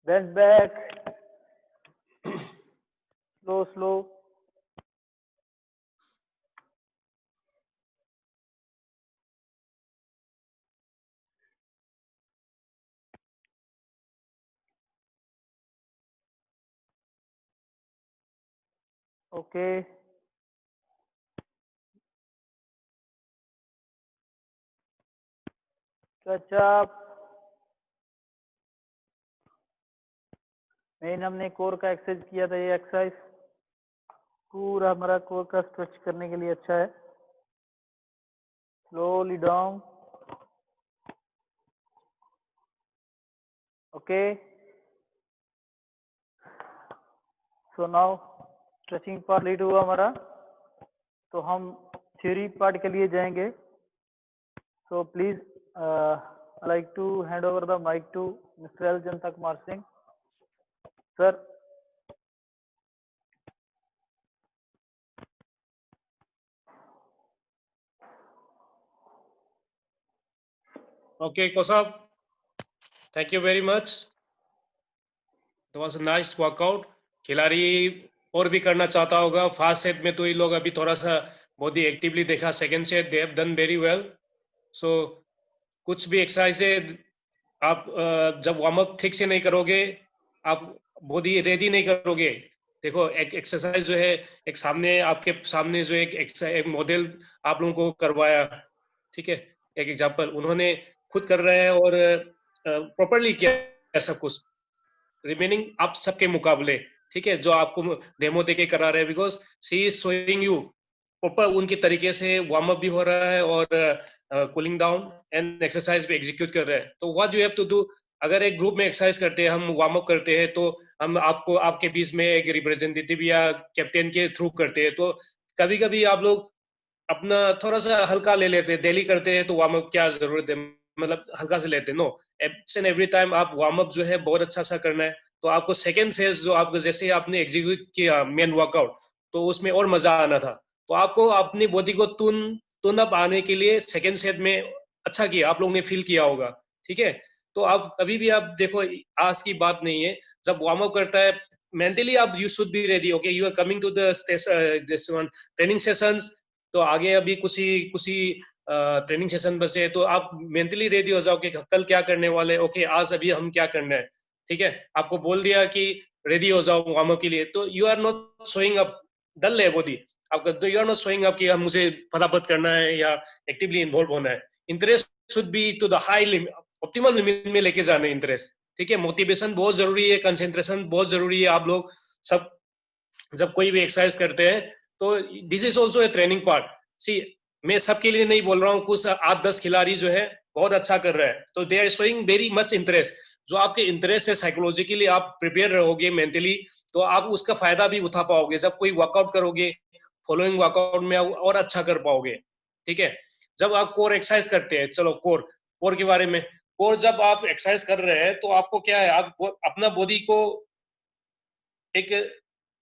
bend back, slow, okay, stretch up, main हमने core का exercise किया था, ये exercise पूरा हमारा कोर का स्ट्रेच करने के लिए अच्छा है। Slowly down, okay, so now stretching part lead हुआ हमारा, तो हम थ्योरी पार्ट के लिए जाएंगे। So please I like to hand over the mic to mister L Janata Kumar Singh sir. Okay, Kosab, thank you very much. That was a nice workout. खिलाड़ी और भी करना चाहता होगा। फर्स्ट सेट में तो ये लोग अभी थोड़ा सा बहुत ही एक्टिवली देखा। Second set they have done very well. सो कुछ भी एक्सरसाइज है, आप जब वार्म अप ठीक से नहीं करोगे, आप बॉडी रेडी नहीं करोगे। देखो एक एक्सरसाइज जो है, एक सामने आपके सामने जो एक मॉडल आप लोगों को करवाया, ठीक है, एक एग्जांपल उन्होंने खुद कर रहे हैं और प्रॉपरली किया सब कुछ, रिमेनिंग आप सबके मुकाबले, ठीक है, जो आपको डेमो देके करा रहे हैं, because she is showing you proper उनके तरीके से वार्म अप भी हो रहा है और कूलिंग डाउन एंड एक्सरसाइज भी एग्जीक्यूट कर रहे हैं। तो what you have to do, अगर एक ग्रुप में एक्सरसाइज करते हैं, हम वार्म अप करते हैं, तो हम आपको आपके बीच में एक रिप्रेजेंटेटिव या कैप्टन के थ्रू करते हैं। तो कभी कभी आप लोग अपना थोड़ा सा हल्का ले लेते हैं, डेली करते हैं तो वार्म अप क्या जरूरत है, मतलब हल्का से लेते हैं। नो, एवरी टाइम आप वार्म अप जो है बहुत अच्छा सा करना है। तो आपको सेकेंड फेज जो आपको जैसे आपने एग्जीक्यूट किया मेन वर्कआउट, तो उसमें और मजा आना था। तो आपको अपनी बॉडी को टून अप आने के लिए सेकेंड सेट में अच्छा किया, आप लोगों ने फील किया होगा, ठीक है। तो आप कभी भी आप देखो, आज की बात नहीं है, जब वार्म अप करता है मेंटली आप you should be ready. Okay, you are coming to the this one training sessions, तो आगे अभी कुछ ट्रेनिंग सेशन बचे, तो आप मेंटली रेडी हो जाओ कि कल क्या करने वाले, ओके आज अभी हम क्या करना है, ठीक है। आपको बोल दिया कि रेडी हो जाओ वार्म अप के लिए, तो you are not showing up dull है बॉडी आपका, तो you are not showing up कि मुझे फटाफट करना है या एक्टिवली इन्वॉल्व होना है। Interest should be to the high limit, optimal limit में लेके जाना इंटरेस्ट, ठीक है। मोटिवेशन बहुत जरूरी है, कंसेंट्रेशन बहुत जरूरी है। आप लोग सब जब कोई भी एक्सरसाइज करते हैं, तो this is also a training part. See, मैं सबके लिए नहीं बोल रहा हूँ, कुछ 8-10 खिलाड़ी जो है बहुत अच्छा कर रहे हैं, तो they are showing very much interest. जो आपके इंटरेस्ट है, साइकोलॉजिकली आप प्रिपेयर रहोगे मेंटली, तो आप उसका फायदा भी उठा पाओगे। जब कोई वर्कआउट करोगे, फॉलोइंग वर्कआउट में और अच्छा कर पाओगे, ठीक है। जब आप कोर एक्सरसाइज करते हैं, चलो कोर के बारे में, कोर जब आप एक्सरसाइज कर रहे हैं, तो आपको क्या है, आप अपना बॉडी को एक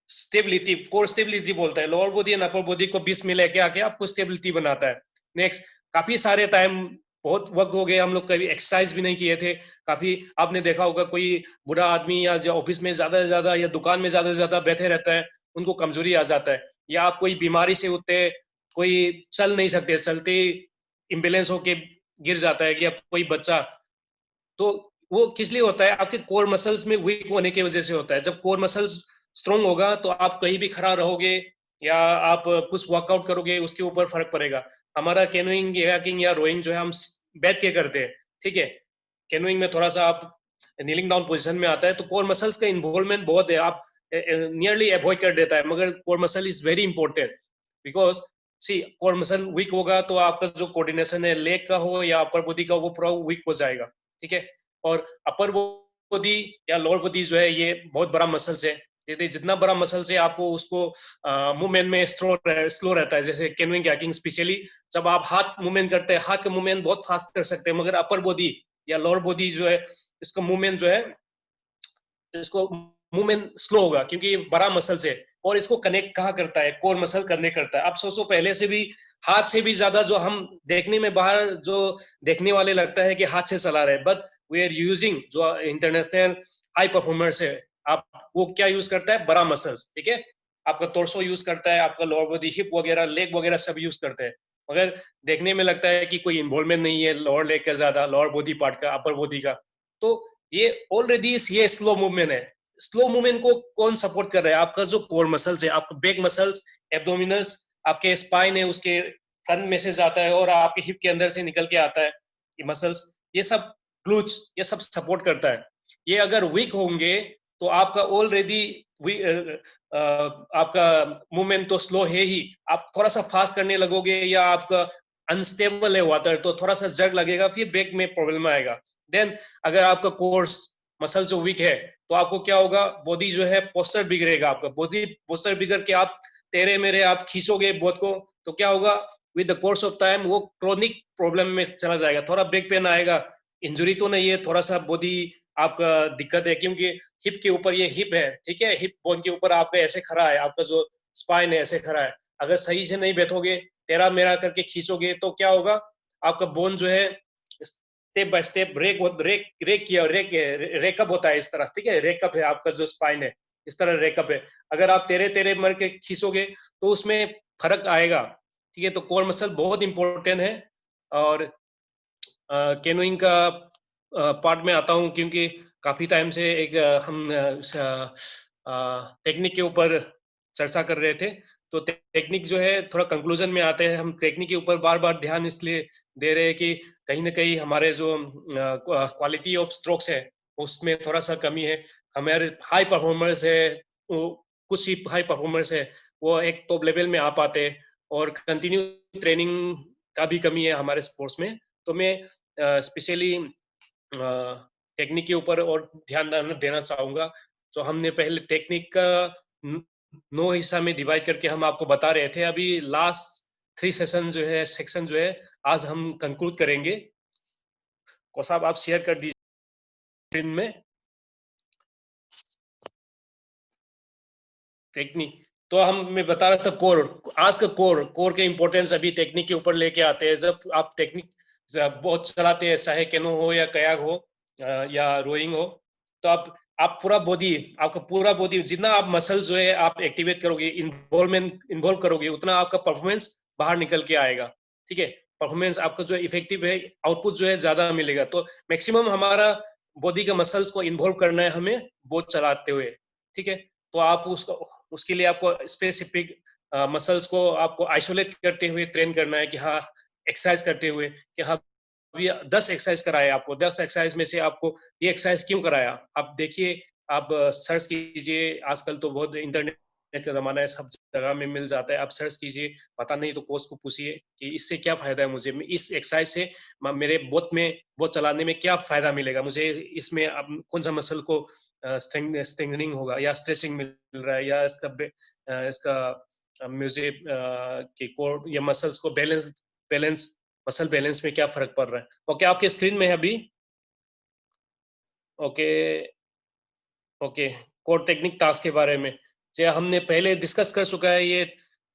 स्टेबिलिटी, कोर स्टेबिलिटी बोलता है, lower body and upper body को बीच में लेके आके आपको स्टेबिलिटी बनाता है। नेक्स्ट, काफी सारे टाइम, बहुत वक्त हो गए हम लोग कभी एक्सरसाइज भी नहीं किए थे। काफी आपने देखा होगा कोई बूढ़ा आदमी या जो ऑफिस में ज्यादा से ज्यादा या दुकान में ज्यादा से ज्यादा बैठे रहता है, उनको कमजोरी आ जाता है, या आप कोई बीमारी से होते, कोई चल नहीं सकते, चलते इम्बेलेंस होके गिर जाता है, या कोई बच्चा, तो वो किस लिए होता है, आपके कोर मसल्स में वीक होने की वजह से होता है। जब कोर मसल्स स्ट्रॉन्ग होगा, तो आप कहीं भी खड़ा रहोगे, या आप कुछ वर्कआउट करोगे उसके ऊपर फर्क पड़ेगा। हमारा कैनोइंग, कयाकिंग या रोइंग जो है हम बैठ के करते हैं, ठीक है। कैनोइंग में थोड़ा सा आप नीलिंग डाउन पोजीशन में आता है तो कोर मसल्स का इन्वॉल्वमेंट बहुत है, आप नियरली अवॉइड कर देता है, मगर core muscle is very important because see core muscle weak होगा तो आपका जो कोऑर्डिनेशन है लेग का हो या अपर बॉडी का वो पूरा वीक हो जाएगा, ठीक है। और अपर बॉडी या लोअर बॉडी जो है ये बहुत बड़ा मसल्स है, जितना बड़ा मसल्स है आपको उसको मूवमेंट में स्लो रहता है। जैसे कैनोइंग कयाकिंग स्पेशली जब आप हाथ मूवमेंट करते हैं, हाथ का मूवमेंट बहुत फास्ट कर सकते हैं, मगर अपर बॉडी या लोअर बॉडी जो है इसका मूवमेंट जो है इसको मूवमेंट स्लो होगा क्योंकि ये बड़ा मसल्स है। और इसको कनेक्ट कहाँ करता है, कोर मसल कनेक्ट करता है। आप सोचो पहले से भी हाथ से भी ज्यादा जो हम देखने में बाहर जो देखने वाले लगता है कि हाथ से चला रहे हैं, बट वी आर यूजिंग जो इंटरनेशनल हाई परफॉर्मर्स है, आप वो क्या यूज करता है, बड़ा मसल्स, ठीक है। आपका टोर्सो यूज करता है, आपका लोअर बॉडी, हिप वगैरह, लेग वगैरह सब यूज करते हैं, मगर देखने में लगता है कि कोई इन्वॉल्वमेंट नहीं है लोअर लेग का ज्यादा, लोअर बॉडी पार्ट का, अपर बॉडी का। तो ये ऑलरेडी ये स्लो मूवमेंट है। स्लो मूवमेंट को कौन सपोर्ट कर रहा है, आपका जो कोर मसल्स है, आपका बैक मसल्स, एब्डोमिनल्स, आपके स्पाइन है उसके फ्रंट में से जाता है और आपके हिप के अंदर से निकल के आता है ये मसल्स, ये सब ग्लूच, ये सब सपोर्ट करता है। ये अगर वीक होंगे तो आपका ऑलरेडी आपका मूवमेंट तो स्लो है ही, आप थोड़ा सा फास्ट करने लगोगे या आपका अनस्टेबल है वाटर तो थोड़ा सा जर्क लगेगा, फिर बैक में प्रॉब्लम आएगा। देन अगर आपका कोर्स मसल जो वीक है तो आपको क्या होगा, बॉडी जो है पोस्चर बिगड़ेगा, आपका बॉडी पोस्चर बिगड़ के आप तेरे मेरे आप खींचोगे बहुत को तो क्या होगा, with the course of time वो क्रोनिक प्रॉब्लम में चला जाएगा, थोड़ा बैक पेन आएगा। इंजरी तो नहीं है, थोड़ा सा बॉडी आपका दिक्कत है क्योंकि हिप के ऊपर ये हिप है, ठीक है, हिप बोन के ऊपर आपका ऐसे खड़ा है, आपका जो स्पाइन है ऐसे खड़ा है। अगर सही से नहीं बैठोगे, तेरा मेरा करके खींचोगे तो क्या होगा, आपका बोन जो है स्टेप बाय स्टेप रेकअप होता है इस तरह, ठीक है, रेकअप है आपका जो स्पाइन है, इस तरह रेकअप है। अगर आप तेरे तेरे मर के खींचोगे तो उसमें फर्क आएगा, ठीक है। तो कोर मसल बहुत इंपॉर्टेंट है। और कैनोइंग का पार्ट में आता हूँ क्योंकि काफी टाइम से एक हम टेक्निक के ऊपर चर्चा कर रहे थे, तो टेक्निक जो है थोड़ा कंक्लूजन में आते हैं। हम टेक्निक के ऊपर बार बार ध्यान इसलिए दे रहे हैं कि कहीं ना कहीं हमारे जो क्वालिटी ऑफ स्ट्रोक्स है उसमें थोड़ा सा कमी है। हमारे हाई परफॉर्मर्स है, कुछ ही हाई परफॉर्मर्स है वो एक टॉप लेवल में आ पाते हैं, और कंटिन्यू ट्रेनिंग का भी कमी है हमारे स्पोर्ट्स में। तो मैं स्पेशली टेक्निक के ऊपर और ध्यान देना चाहूंगा। तो हमने पहले टेक्निक का 9 हिस्सा में डिवाइड करके हम आपको बता रहे थे। अभी लास्ट 3 सेक्शन जो है आज हम कंक्लूड करेंगे। को साहब आप शेयर कर दीजिए स्क्रीन में टेक्निक। तो मैं बता रहा था कोर, आज का कोर के इंपॉर्टेंस अभी टेक्निक के ऊपर लेके आते हैं। जब आप टेक्निक बहुत चलाते हैं, चाहे कैनो हो या कयाक हो या रोइंग हो, तो आप पूरा बॉडी, आपका पूरा बॉडी, जितना आप मसल जो है आप एक्टिवेट करोगे, इन्वॉल्व करोगे, उतना आपका परफॉर्मेंस बाहर निकल के आएगा, ठीक है। परफॉर्मेंस आपका जो इफेक्टिव है, आउटपुट जो है ज्यादा मिलेगा। तो मैक्सिमम हमारा बॉडी का मसल्स को इन्वॉल्व करना है हमें बहुत चलाते हुए, ठीक है। तो आप उसके लिए आपको स्पेसिफिक मसल्स को आपको आइसोलेट करते हुए ट्रेन करना है कि हाँ, एक्सरसाइज करते हुए कि हाँ अभी 10 एक्सरसाइज कराया आपको, 10 एक्सरसाइज में से आपको ये एक्सरसाइज क्यों कराया, आप देखिए, आप सर्च कीजिए, आजकल तो बहुत इंटरनेट का जमाना है, सब जगह में मिल जाता है, आप सर्च कीजिए, पता नहीं तो कोच को पूछिए कि इससे क्या फायदा है मुझे, इस एक्सरसाइज से मेरे बोथ चलाने में क्या फायदा मिलेगा मुझे, इसमें कौन सा मसल को स्ट्रेंथनिंग होगा या स्ट्रेचिंग मिल रहा है, या इसका मुझे कि कोर या मसल्स को मसल बैलेंस में क्या फर्क पड़ रहा है। ओके, आपके स्क्रीन में है अभी। ओके, कोर टेक्निक टास्क के बारे में जो हमने पहले डिस्कस कर चुका है। ये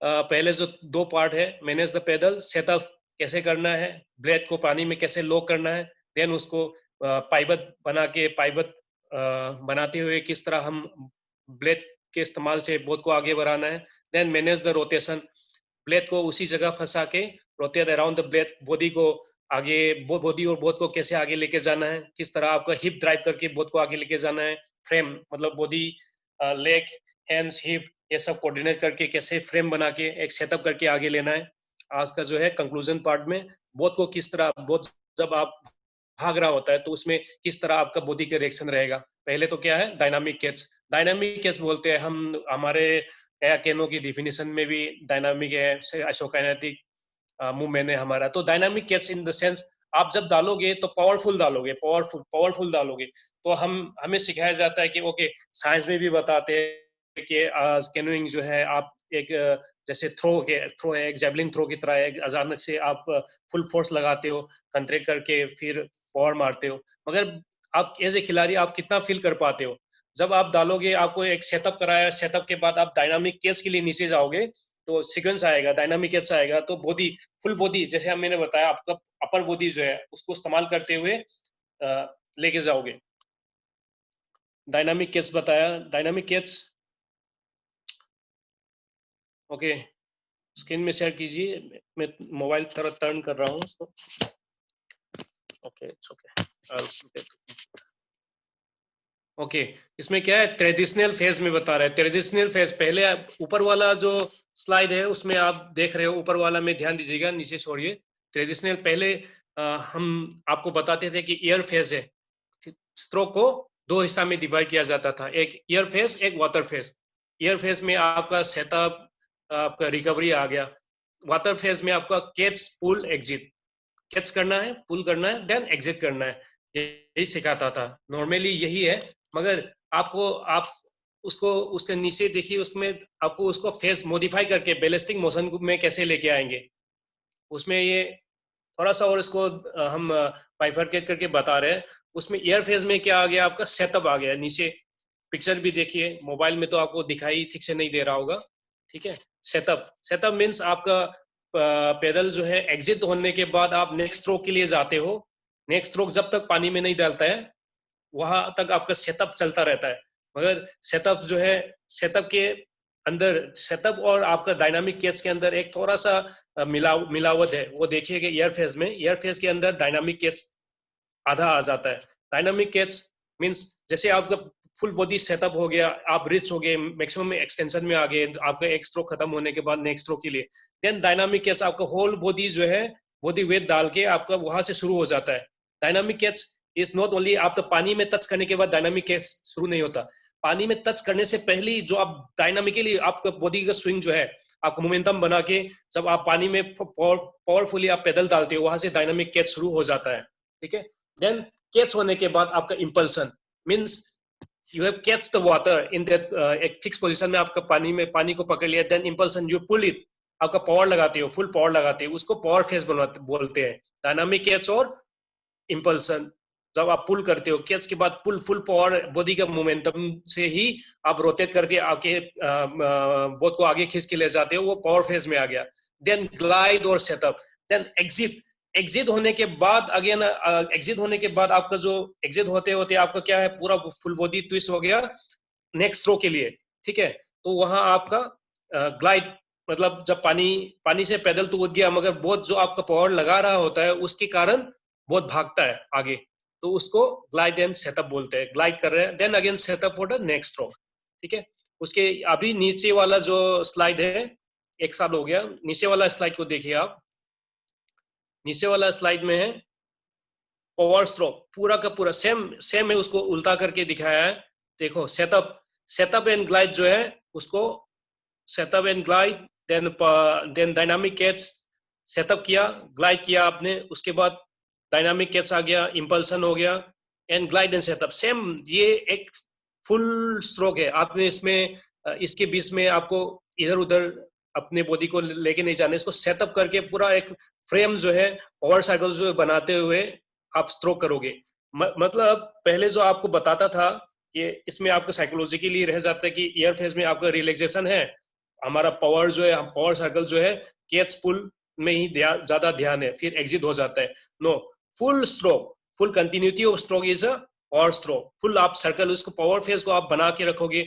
पहले जो 2 पार्ट है, मैनेज द पेडल, सेटअप कैसे करना है, ब्लेड को पानी में कैसे लॉक करना है, देन उसको पाइवट बनाते हुए किस तरह हम ब्लेड के इस्तेमाल से बोथ को आगे बढ़ाना है, then manage the rotation, blade को उसी जगह फंसा के rotate around the blade, body को आगे, बॉडी और बोथ को कैसे आगे लेके जाना है, किस तरह आपका हिप ड्राइव करके बोथ को आगे लेके जाना है, फ्रेम मतलब बॉडी, लेग, हैंड्स, हिप, ये सब कोऑर्डिनेट करके कैसे फ्रेम बना के एक सेटअप करके आगे लेना है। आज का जो है कंक्लूजन पार्ट में बोथ को किस तरह, बोथ जब आप भाग रहा होता है तो उसमें किस तरह आपका बॉडी का रिएक्शन रहेगा। पहले तो क्या है, डायनामिक कैच बोलते हैं हम, हमारे केनो की डिफिनीशन में भी डायनामिक है, आइसोकाइनेटिक मूवमेंट है हमारा। तो dynamic catch in the sense आप जब डालोगे तो पावरफुल डालोगे, पावरफुल डालोगे। तो हमें सिखाया जाता है कि ओके, साइंस में भी बताते हैं कि कैनोइंग जो है आप एक जैसे थ्रो है, एक जैवलिन थ्रो की तरह है। अचानक से आप फुल फोर्स लगाते हो, कंट्रेक्ट करके फिर फॉर मारते हो, मगर आप एज ए खिलाड़ी आप कितना फील कर पाते हो। जब आप डालोगे, आपको एक सेटअप कराया, सेटअप के बाद आप डायनामिक कैच के लिए नीचे जाओगे तो सीक्वेंस आएगा, डायनामिक कैच आएगा, तो बॉडी, फुल बॉडी, जैसे मैंने बताया, आपका अपर बॉडी जो है उसको इस्तेमाल करते हुए लेके जाओगे। डायनामिक कैच बताया, डायनामिक कैच ओके, स्क्रीन में शेयर कीजिए, मैं मोबाइल थोड़ा टर्न कर रहा हूँ। Okay, it's okay. ओके, इसमें क्या है, ट्रेडिशनल फेज में बता रहा है। ट्रेडिशनल फेज, पहले ऊपर वाला जो स्लाइड है उसमें आप देख रहे हो, ऊपर वाला में ध्यान दीजिएगा, नीचे छोड़िए। ट्रेडिशनल पहले हम आपको बताते थे कि एयर फेज है, स्ट्रोक को दो हिस्सा में डिवाइड किया जाता था, एक एयर फेज, एक वाटर फेज। एयर फेज में आपका सेटअप, आपका रिकवरी आ गया। वाटर फेज में आपका कैच, पुल, एग्जिट, कैच करना है, पुल करना है, देन एग्जिट करना है, यही सिखाता था। नॉर्मली यही है, मगर आपको आप उसको उसके नीचे देखिए, उसमें आपको उसको फेस मॉडिफाई करके बैलिस्टिक मोशन में कैसे लेके आएंगे, उसमें ये थोड़ा सा और इसको हम बाइफरकेट करके बता रहे हैं। उसमें एयर फेज में क्या आ गया, आपका सेटअप आ गया। नीचे पिक्चर भी देखिए, मोबाइल में तो आपको दिखाई ठीक से नहीं दे रहा होगा, ठीक है। सेटअप मीन्स आपका पैदल जो है एग्जिट होने के बाद आप नेक्स्ट स्ट्रोक के लिए जाते हो। नेक्स्ट स्ट्रोक जब तक पानी में नहीं डालता है वहां तक आपका सेटअप चलता रहता है। मगर सेटअप जो है, सेटअप के अंदर, सेटअप और आपका डायनामिक कैच के अंदर एक थोड़ा सा मिलावट है। वो देखिएगा एयर फेज में, एयर फेज के अंदर डायनामिक कैच आधा आ जाता है। डायनामिक कैच मींस जैसे आपका फुल बॉडी सेटअप हो गया, आप रिच हो गए, मैक्सिमम एक्सटेंशन में आ गए, आपका एक स्ट्रोक खत्म होने के बाद नेक्स्ट स्ट्रोक के लिए, देन डायनामिक कैच आपका होल बॉडी जो है, बॉडी वेट डाल के आपका वहां से शुरू हो जाता है। Dynamic catch is not only, आप तो पानी में टच करने के बाद डायनामिक कैच शुरू नहीं होता। पानी में टच करने से पहले जो आप डायनामिकली आपका बॉडी का स्विंग जो है, आपको मोमेंटम बना के जब आप पानी में पावरफुली आप पैदल डालते हो, वहां से डायनामिक कैच शुरू हो जाता है, ठीक है। देन कैच होने के बाद आपका impulsion means you have catch the water in that, एक फिक्स पोजीशन में आपका पानी को पकड़ लिया, then impulsion you pull it, आपका पावर लगाते हो, फुल पावर लगाते हो, उसको पावर फेज बोलते हैं। डायनामिक कैच और इंपल्सन, जब आप पुल करते हो, कैच के बाद पुल, फुल पावर, बॉडी का मोमेंटम से ही आप रोटेट करके आके बोट को आगे खींच के ले जाते हो, वो पावर फेज में आ गया। देन ग्लाइड और सेटअप, देन एग्जिट होने के बाद अगेन, एग्जिट होने के बाद आपका जो एग्जिट होते होते आपका क्या है, पूरा फुल बॉडी ट्विस्ट हो गया नेक्स्ट थ्रो के लिए, ठीक है। तो वहां आपका ग्लाइड, मतलब जब पानी से पैदल तो उठ गया, मगर बहुत जो आपका पावर लगा रहा होता है उसके कारण बहुत भागता है आगे, तो उसको ग्लाइड एंड सेटअप बोलते हैं। ग्लाइड कर रहे हैं, then again setup for the next throw, ठीक है। उसके अभी नीचे वाला जो स्लाइड है, एक साल हो गया, नीचे वाला स्लाइड को देखिए आप। नीचे वाला स्लाइड में है पावर स्ट्रोक, पूरा का पूरा सेम है, उसको उल्टा करके दिखाया है। देखो सेटअप एंड ग्लाइड जो है, उसको setup and glide, then dynamic catch, setup किया, ग्लाइड किया आपने, उसके बाद डायनामिक कैच आ गया, इंपल्सन हो गया, and glide and setup. Same ये एक फुल स्ट्रोक है। आपने इसमें इसके बीच में आपको इधर उधर अपने बॉडी को लेके नहीं जाना, इसको सेटअप करके पूरा एक फ्रेम जो है, पावर साइकिल जो बनाते हुए आप स्ट्रोक करोगे। मतलब पहले जो आपको बताता था कि इसमें आपको साइकोलॉजिकली रह जाता है कि एयर फेज में आपका रिलैक्सेशन है, हमारा पावर जो है, पावर साइकिल जो है कैच पुल में ही ज्यादा ध्यान है, फिर एग्जिट हो जाता है। No, full stroke, full continuity of stroke is a power stroke. Full आप सर्कल, उसको पावर फेज को आप बना के रखोगे।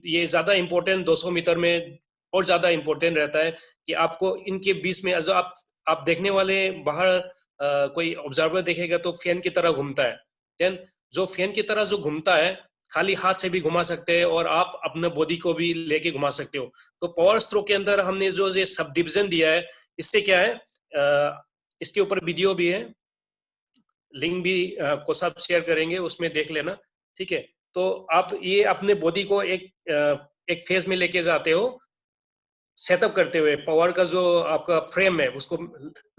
ये ज्यादा इंपॉर्टेंट 200 मीटर में और ज्यादा इंपॉर्टेंट रहता है कि आपको इनके बीच में, जो आप देखने वाले बाहर कोई ऑब्जर्वर देखेगा तो फैन की तरह घूमता है। देन जो फैन की तरह जो घूमता है, खाली हाथ से भी घुमा सकते हैं और आप अपने बॉडी को भी लेके घुमा सकते हो। तो पावर स्ट्रोक के अंदर हमने जो ये सब डिवीजन दिया है, इससे क्या है, इसके ऊपर वीडियो भी है, लिंक भी को सब शेयर करेंगे, उसमें देख लेना, ठीक है। तो आप ये अपने बॉडी को एक फेज में लेके जाते हो, सेटअप करते हुए, पावर का जो आपका फ्रेम है उसको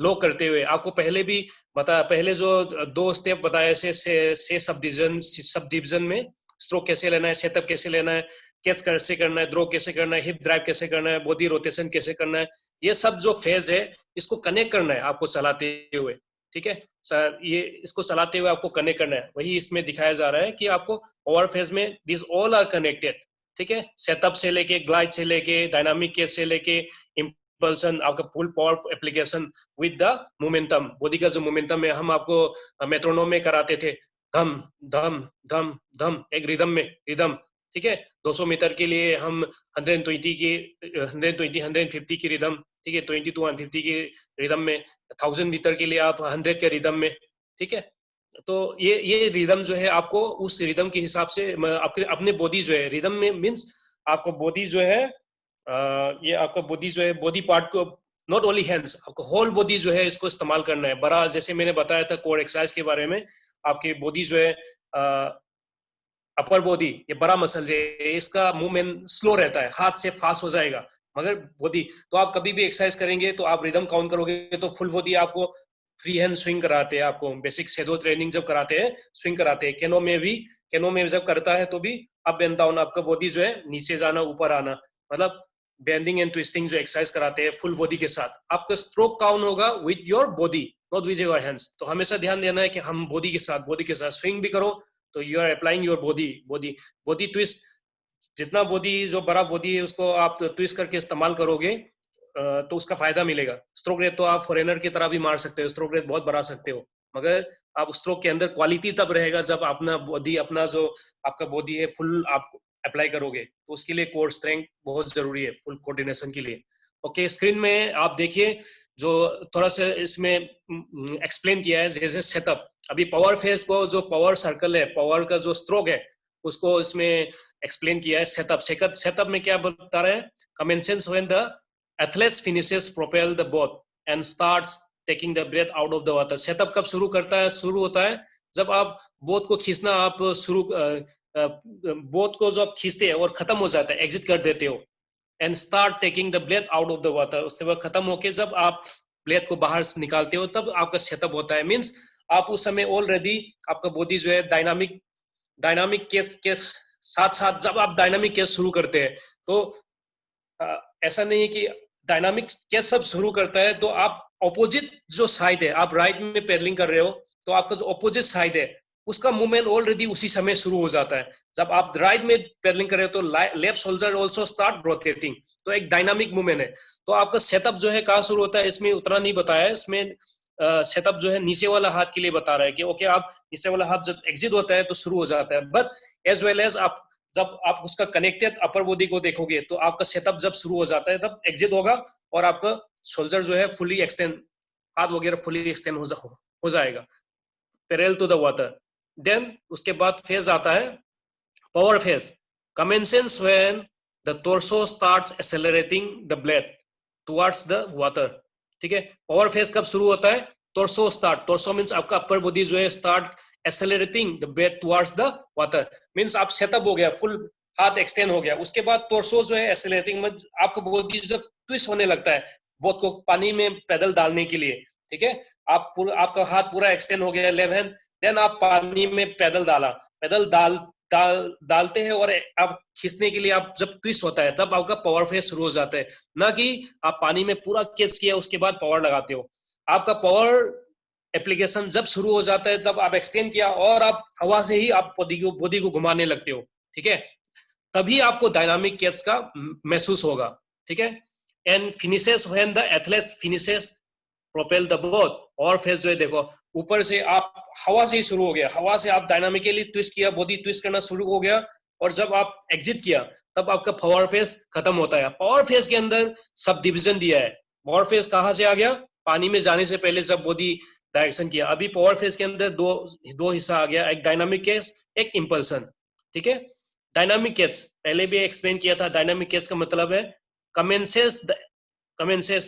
लो करते हुए। आपको पहले भी पहले जो 2 स्टेप बताए से सब डिवीजन में स्ट्रोक कैसे लेना है, सेटअप कैसे लेना है, कैच कैसे करना है, थ्रो कैसे करना है, हिप ड्राइव कैसे करना है, बॉडी रोटेशन कैसे करना है, ये सब जो फेज है इसको कनेक्ट करना है आपको चलाते हुए, ठीक है सर। ये इसको चलाते हुए आपको कनेक्ट करना है, वही इसमें दिखाया जा रहा है कि आपको पावर फेज में दिस ऑल आर कनेक्टेड, ठीक है। सेटअप से लेके, ग्लाइड से लेके, डायनामिक केस से लेके, इम्पल्सन, आपका full power application with the momentum, body का जो मोमेंटम है, हम आपको मेट्रोनोम में कराते थे, धम धम धम धम, एक रिदम में, रिदम, ठीक है। 200 मीटर के लिए हम 150 की रिदम, ठीक है, 20 to 150 की रिदम में, 1000 मीटर के लिए आप 100 के रिदम में, ठीक है। तो ये रिदम जो है आपको उस रिदम के हिसाब से आपके अपने बॉडी जो है, रिदम में मींस आपको बॉडी जो है, ये आपका बॉडी जो है, बॉडी पार्ट को, नॉट ओनली हैंड्स, आपको होल बॉडी जो है इसको इस्तेमाल करना है। बड़ा, जैसे मैंने बताया था कोर एक्सरसाइज के बारे में, आपकी बॉडी जो है अपर बॉडी, ये बड़ा मसल है, इसका मूवमेंट स्लो रहता है, हाथ से फास्ट हो जाएगा, मगर बॉडी, तो आप कभी भी एक्सरसाइज करेंगे तो आप रिदम काउंट करोगे तो फुल बॉडी आपको फ्री हैंड स्विंग कराते हैं, आपको बेसिक शैडो ट्रेनिंग जब कराते हैं, स्विंग कराते हैं। केनो में जब करता है तो भी अप एंड डाउन, आपका बॉडी जो है नीचे जाना, ऊपर आना, मतलब बेंडिंग एंड ट्विस्टिंग जो एक्सरसाइज कराते हैं फुल बॉडी के साथ। आपका स्ट्रोक काउंट होगा with your body, not with your hands. तो हमेशा ध्यान देना है कि हम बॉडी के साथ स्विंग भी करो, तो you are applying your body twist. जितना बॉडी, जो बड़ा बॉडी है उसको आप ट्विस्ट करके इस्तेमाल करोगे तो उसका फायदा मिलेगा। स्ट्रोक रेट तो आप फॉरेनर की तरह भी मार सकते हो, स्ट्रोक रेट बहुत बढ़ा सकते हो, मगर आप स्ट्रोक के अंदर क्वालिटी तब रहेगा जब अपना बॉडी, अपना जो आपका बॉडी है फुल आप अप्लाई करोगे। तो उसके लिए कोर स्ट्रेंथ बहुत जरूरी है, फुल कोऑर्डिनेशन के लिए। ओके, स्क्रीन में आप देखिए जो थोड़ा सा इसमें एक्सप्लेन किया है, जैसे सेटअप। अभी पावर फेज को, जो पावर सर्कल है, पावर का जो स्ट्रोक है, उसको इसमें एक्सप्लेन किया है। सेटअप में क्या बता रहे हैं, commences when the athletes finishes propel the boat and starts taking the breath out of the water. Setup कब शुरू होता है जब आप बोट को खींचना, आप बोट को जब खींचते हैं और खत्म हो जाता है, एग्जिट कर देते हो, and start taking the breath out of the water, उसके बाद खत्म होके जब आप ब्रेथ को बाहर निकालते हो तब आपका सेटअप होता है। मींस आप उस समय ऑलरेडी आपका बॉडी जो है डायनामिक केस के साथ साथ, जब आप डायनामिक केस शुरू करते हैं तो ऐसा नहीं है कि डायनामिक केस सब शुरू करता है तो आप ऑपोजिट जो साइड है, आप राइट में पेडलिंग कर रहे हो तो आपका जो ऑपोजिट साइड है उसका मूवमेंट ऑलरेडी उसी समय शुरू हो जाता है। जब आप राइट में पेडलिंग कर रहे हो तो left shoulder also start rotating, तो एक डायनामिक मूवमेंट है। तो आपका सेटअप जो है कहाँ शुरू होता है, इसमें उतना नहीं बताया है। इसमें सेटअप जो है नीचे वाला हाथ के लिए बता रहा है कि ओके, आप नीचे वाला हाथ जब एग्जिट होता है तो शुरू हो जाता है, बट एज वेल एज आप जब आप उसका कनेक्टेड अपर बॉडी को देखोगे तो आपका सेटअप जब शुरू हो जाता है तब एग्जिट होगा और आपका शोल्डर जो है फुली एक्सटेंड, हाथ वगैरह फुली एक्सटेंड हो जाएगा parallel to the water. Then उसके बाद फेज आता है power phase, commences when the torso starts accelerating the blade towards the water. ठीक है, पावर फेज कब शुरू होता है, टोर्सो मींस आपका अपर बॉडी जो है start accelerating the blade towards the water, means आप सेटअप हो गया, फुल हाथ एक्सटेंड हो गया, उसके बाद टोर्सो जो है एक्सेलरेटिंग, आपका बॉडी जब ट्विस्ट होने लगता है बोट को पानी में पैदल डालने के लिए, ठीक है, आपका हाथ पूरा एक्सटेंड हो गया लेफ्ट हैंड, देन आप पानी में पैदल डालते हैं और आप खींचने के लिए आप जब ट्विस्ट होता है तब आपका पावर फेज शुरू हो जाता है, ना कि आप पानी में पूरा कैच किया उसके बाद पावर लगाते हो। आपका पावर एप्लीकेशन जब शुरू हो जाता है तब आप एक्सटेंड किया और आप हवा से ही आप बॉडी को घुमाने लगते हो, ठीक है, तभी आपको डायनामिक कैच का महसूस होगा, ठीक है। And finishes when the athlete finishes propel the boat, और फेज जो है देखो ऊपर से आप हवा से ही शुरू हो गया, हवा से आप डायनामिकली ट्विस्ट किया, बॉडी ट्विस्ट करना शुरू हो गया और जब आप एग्जिट किया तब आपका पावर फेज खत्म होता है। पावर फेज के अंदर सब डिवीजन दिया है। पावर फेज कहां से आ गया, पानी में जाने से पहले जब बॉडी डायरेक्शन किया। अभी पावर फेज के अंदर दो हिस्सा आ गया, एक डायनामिक केस, एक इंपल्सन। ठीक है। डायनामिक कैच पहले भी एक्सप्लेन किया था। डायनामिक कैच का मतलब है commences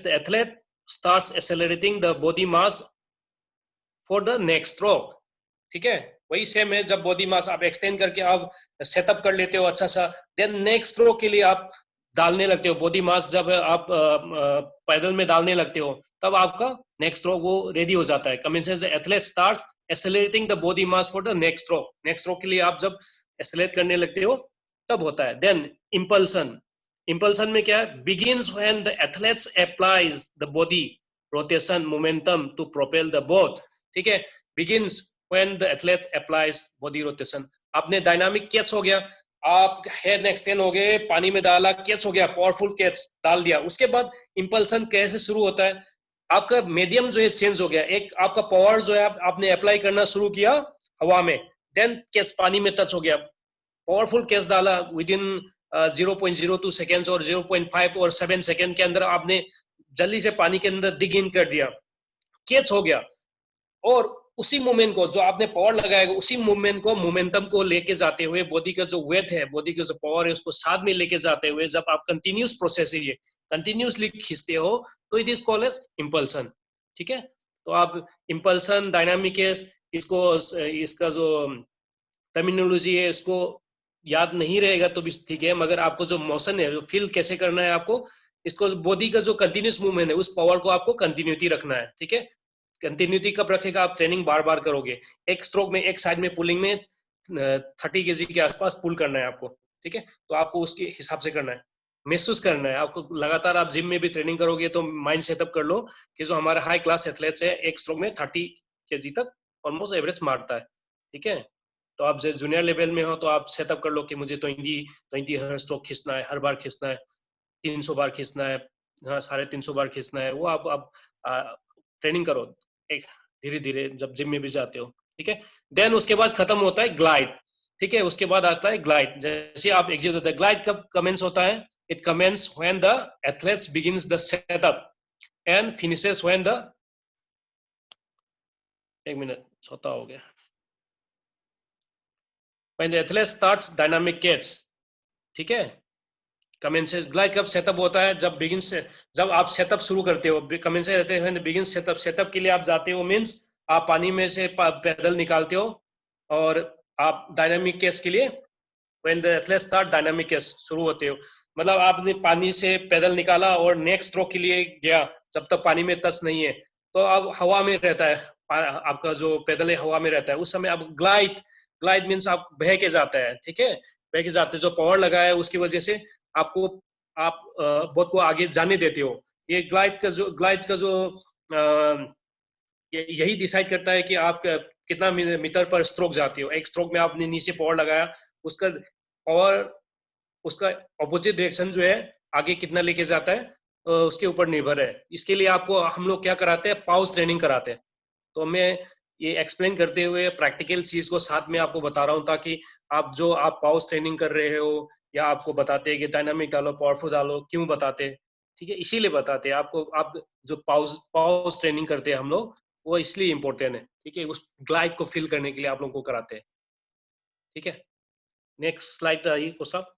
the athlete starts accelerating the body mass for the next stroke, ठीक है। वही सेम है, जब बॉडी मास आप एक्सटेंड करके आप सेटअप कर लेते हो अच्छा सा, देन नेक्स्ट स्ट्रोक के लिए आप डालने लगते हो बॉडी मास। जब आप पैदल में डालने लगते हो तब आपका नेक्स्ट स्ट्रोक वो रेडी हो जाता है। commences the athlete starts accelerating the body mass for the next stroke, next stroke के लिए आप जब एक्सेलरेट करने लगते हो तब होता है। देन इंपल्सन, इंपल्सन में क्या है, begins when the athletes applies the body rotation momentum to propel the boat, ठीक है। begins when the athlete applies body rotation। आपने डायनामिक कैच हो गया, आप हेड एक्सटेंड हो गए, पानी में डाला, कैच हो गया, पावरफुल कैच डाल दिया। उसके बाद इंपल्सन कैसे शुरू होता है, आपका मीडियम जो है चेंज हो गया, एक आपका पावर जो है आपने अप्लाई करना शुरू किया हवा में, देन कैच पानी में टच हो गया, पावरफुल कैच डाला, विद इन 0.02 सेकेंड्स और 0.5 और 7 सेकेंड के अंदर आपने जल्दी से पानी के अंदर डिग इन कर दिया, कैच हो गया। और उसी मूवमेंट को जो आपने पावर लगाएगा, उसी मूवमेंट को मोमेंटम को लेके जाते हुए, बॉडी का जो वेट है, बॉडी का जो पावर है, उसको साथ में लेके जाते हुए जब आप कंटिन्यूस प्रोसेस है, ये कंटिन्यूसली खींचते हो, तो इट इज कॉल्ड एज इंपल्सन, ठीक है। तो आप इंपल्सन, डायनामिक इसको, इसका जो टर्मिनोलॉजी है इसको याद नहीं रहेगा तो भी ठीक है, मगर आपको जो मोशन है, फील कैसे करना है आपको, इसको बॉडी का जो कंटिन्यूस मूवमेंट है उस पावर को आपको कंटिन्यूटी रखना है, ठीक है। कंटिन्यूटी कब रखेगा, आप ट्रेनिंग बार बार करोगे, एक स्ट्रोक में, एक साइड में पुलिंग में 30 kg के आसपास पुल करना है आपको, ठीक है। तो आपको उसके हिसाब से करना है, महसूस करना है आपको। लगातार आप जिम में भी ट्रेनिंग करोगे तो माइंड सेटअप कर लो कि जो हमारे हाई क्लास एथलेट्स है, एक स्ट्रोक में 30 kg तक ऑलमोस्ट एवरेज मारता है, ठीक है। तो आप जूनियर लेवल में हो तो आप सेटअप कर लो कि मुझे 20 हर स्ट्रोक खींचना है, हर बार खींचना है, 300 बार खींचना है, हाँ 350 बार खींचना है। वो आप ट्रेनिंग करो एक धीरे धीरे जब जिम में भी जाते हो, ठीक है। देन उसके बाद खत्म होता है ग्लाइड, ठीक है। उसके बाद आता है ग्लाइड। जैसे आप एग्जिट होता है, ग्लाइड कब कमेंस होता है, it commence when the athletes begins the setup and finishes when the, एक मिनट छोटा हो गया, when the athlete starts dynamic catch, ठीक है। commences ग्लाइड कब सेटअप होता है, जब बिगिन से, जब आप सेटअप शुरू करते हो, commences रहते हैं बिगिन सेटअप, सेटअप के लिए आप जाते हो, मींस आप पानी में से पैदल निकालते हो, और आप डायनामिक केस के लिए when the athlete start dynamic case शुरू होते हो, मतलब आपने पानी से पैदल निकाला और नेक्स्ट स्ट्रोक के लिए गया, जब तक पानी में टच नहीं है तो अब हवा में रहता है, आपका जो पैदल है हवा में रहता है, उस समय आप ग्लाइड, ग्लाइड मीन्स आप बह के जाता है, ठीक है। बह के जाते, जो पावर लगा है उसकी वजह से आपको, आप बहुत को आगे जाने देते हो। ये ग्लाइड का जो यही डिसाइड करता है कि आप कितना मीटर पर स्ट्रोक जाते हो। एक स्ट्रोक में आपने नीचे पावर लगाया, उसका पावर, उसका ऑपोजिट डायरेक्शन जो है आगे कितना लेके जाता है उसके ऊपर निर्भर है। इसके लिए आपको हम लोग क्या कराते हैं, पाउस ट्रेनिंग कराते हैं। तो मैं ये एक्सप्लेन करते हुए प्रैक्टिकल चीज को साथ में आपको बता रहा हूँ, ताकि आप पाउस ट्रेनिंग कर रहे हो या आपको बताते हैं कि डायनामिक डालो, पावरफुल डालो, क्यों बताते हैं, ठीक है, इसीलिए बताते हैं आपको। आप जो पाउस ट्रेनिंग करते हैं हम लोग, वो इसलिए इम्पोर्टेंट है, ठीक है, उस ग्लाइड को फिल करने के लिए आप लोगों को कराते हैं, ठीक है। नेक्स्ट स्लाइड आइए को साहब।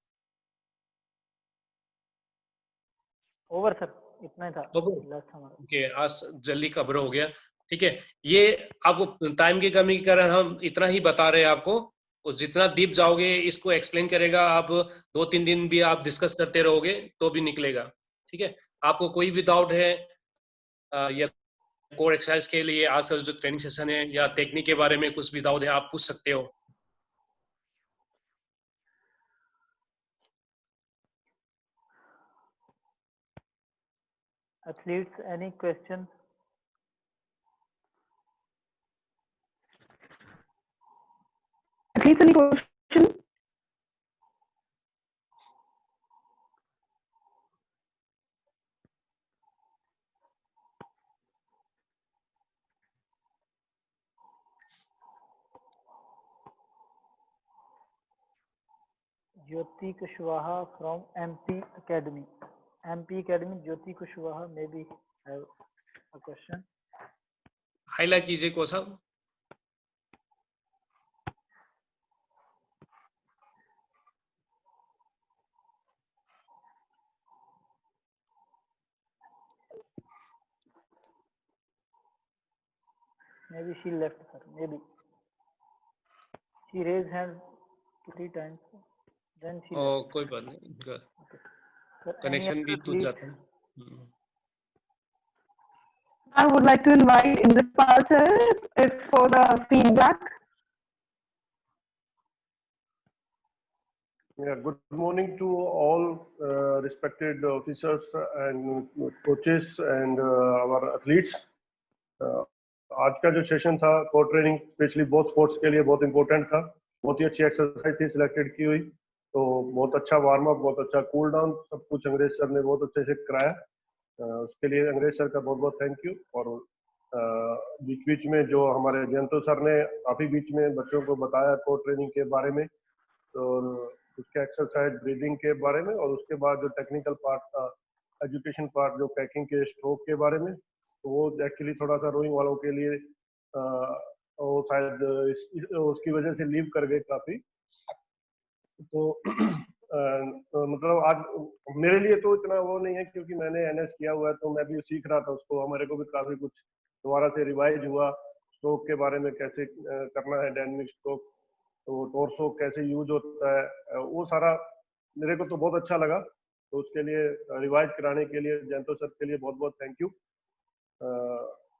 ओवर सर, इतना ही था लास्ट हमारा। ओके, आज जल्दी कवर हो गया, ठीक है। ये आपको टाइम की कमी के कारण हम इतना ही बता रहे हैं आपको, और जितना डीप जाओगे इसको एक्सप्लेन करेगा, आप 2-3 दिन भी आप डिस्कस करते रहोगे तो भी निकलेगा, ठीक है। आपको कोई भी डाउट है या कोर एक्सरसाइज के लिए आज का जो ट्रेनिंग सेशन है या टेक्निक के बारे में कुछ भी डाउट है, आप पूछ सकते हो। Athletes, any questions? Athletes, any question? Jyoti Kushwaha from MP Academy. MP Academy, Jyoti Kushwaha maybe have a question. Highlight कीजिए को साहब। Maybe she left, sir. Maybe she raised hand 3 times. Then she left. कोई बात नहीं, इनका Sir, any connection भी other, टूट please? जाता है। I would like to invite Indrapal sir if for the feedback. Yeah, good morning to all respected officers and coaches and our athletes. आज का जो सेशन था core training specially both sports के लिए बहुत इंपॉर्टेंट था। बहुत ही अच्छी एक्सरसाइज थी सिलेक्टेड की हुई, तो बहुत अच्छा वार्म अप, बहुत अच्छा कूल डाउन, सब कुछ अंग्रेज सर ने बहुत अच्छे से कराया। उसके लिए अंग्रेज सर का बहुत बहुत थैंक यू। और बीच बीच में जो हमारे जयंतो सर ने काफी बीच में बच्चों को बताया कोर ट्रेनिंग के बारे में, तो उसके एक्सरसाइज ब्रीदिंग के बारे में, और उसके बाद जो टेक्निकल पार्ट था एजुकेशन पार्ट जो पैकिंग के स्ट्रोक के बारे में, तो वो एक्चुअली थोड़ा सा रोइंग वालों के लिए वो शायद उसकी वजह से लीव कर गए काफी। तो मतलब आज मेरे लिए तो इतना वो नहीं है क्योंकि मैंने एनएस किया हुआ है, तो मैं भी सीख रहा था उसको, हमारे को भी काफी कुछ दोबारा से रिवाइज हुआ स्ट्रोक के बारे में, कैसे करना है डायनामिक स्ट्रोक, तो टोर्सो कैसे यूज होता है, वो सारा मेरे को तो बहुत अच्छा लगा। तो उसके लिए रिवाइज कराने के लिए जयंतो सर के लिए बहुत बहुत थैंक यू।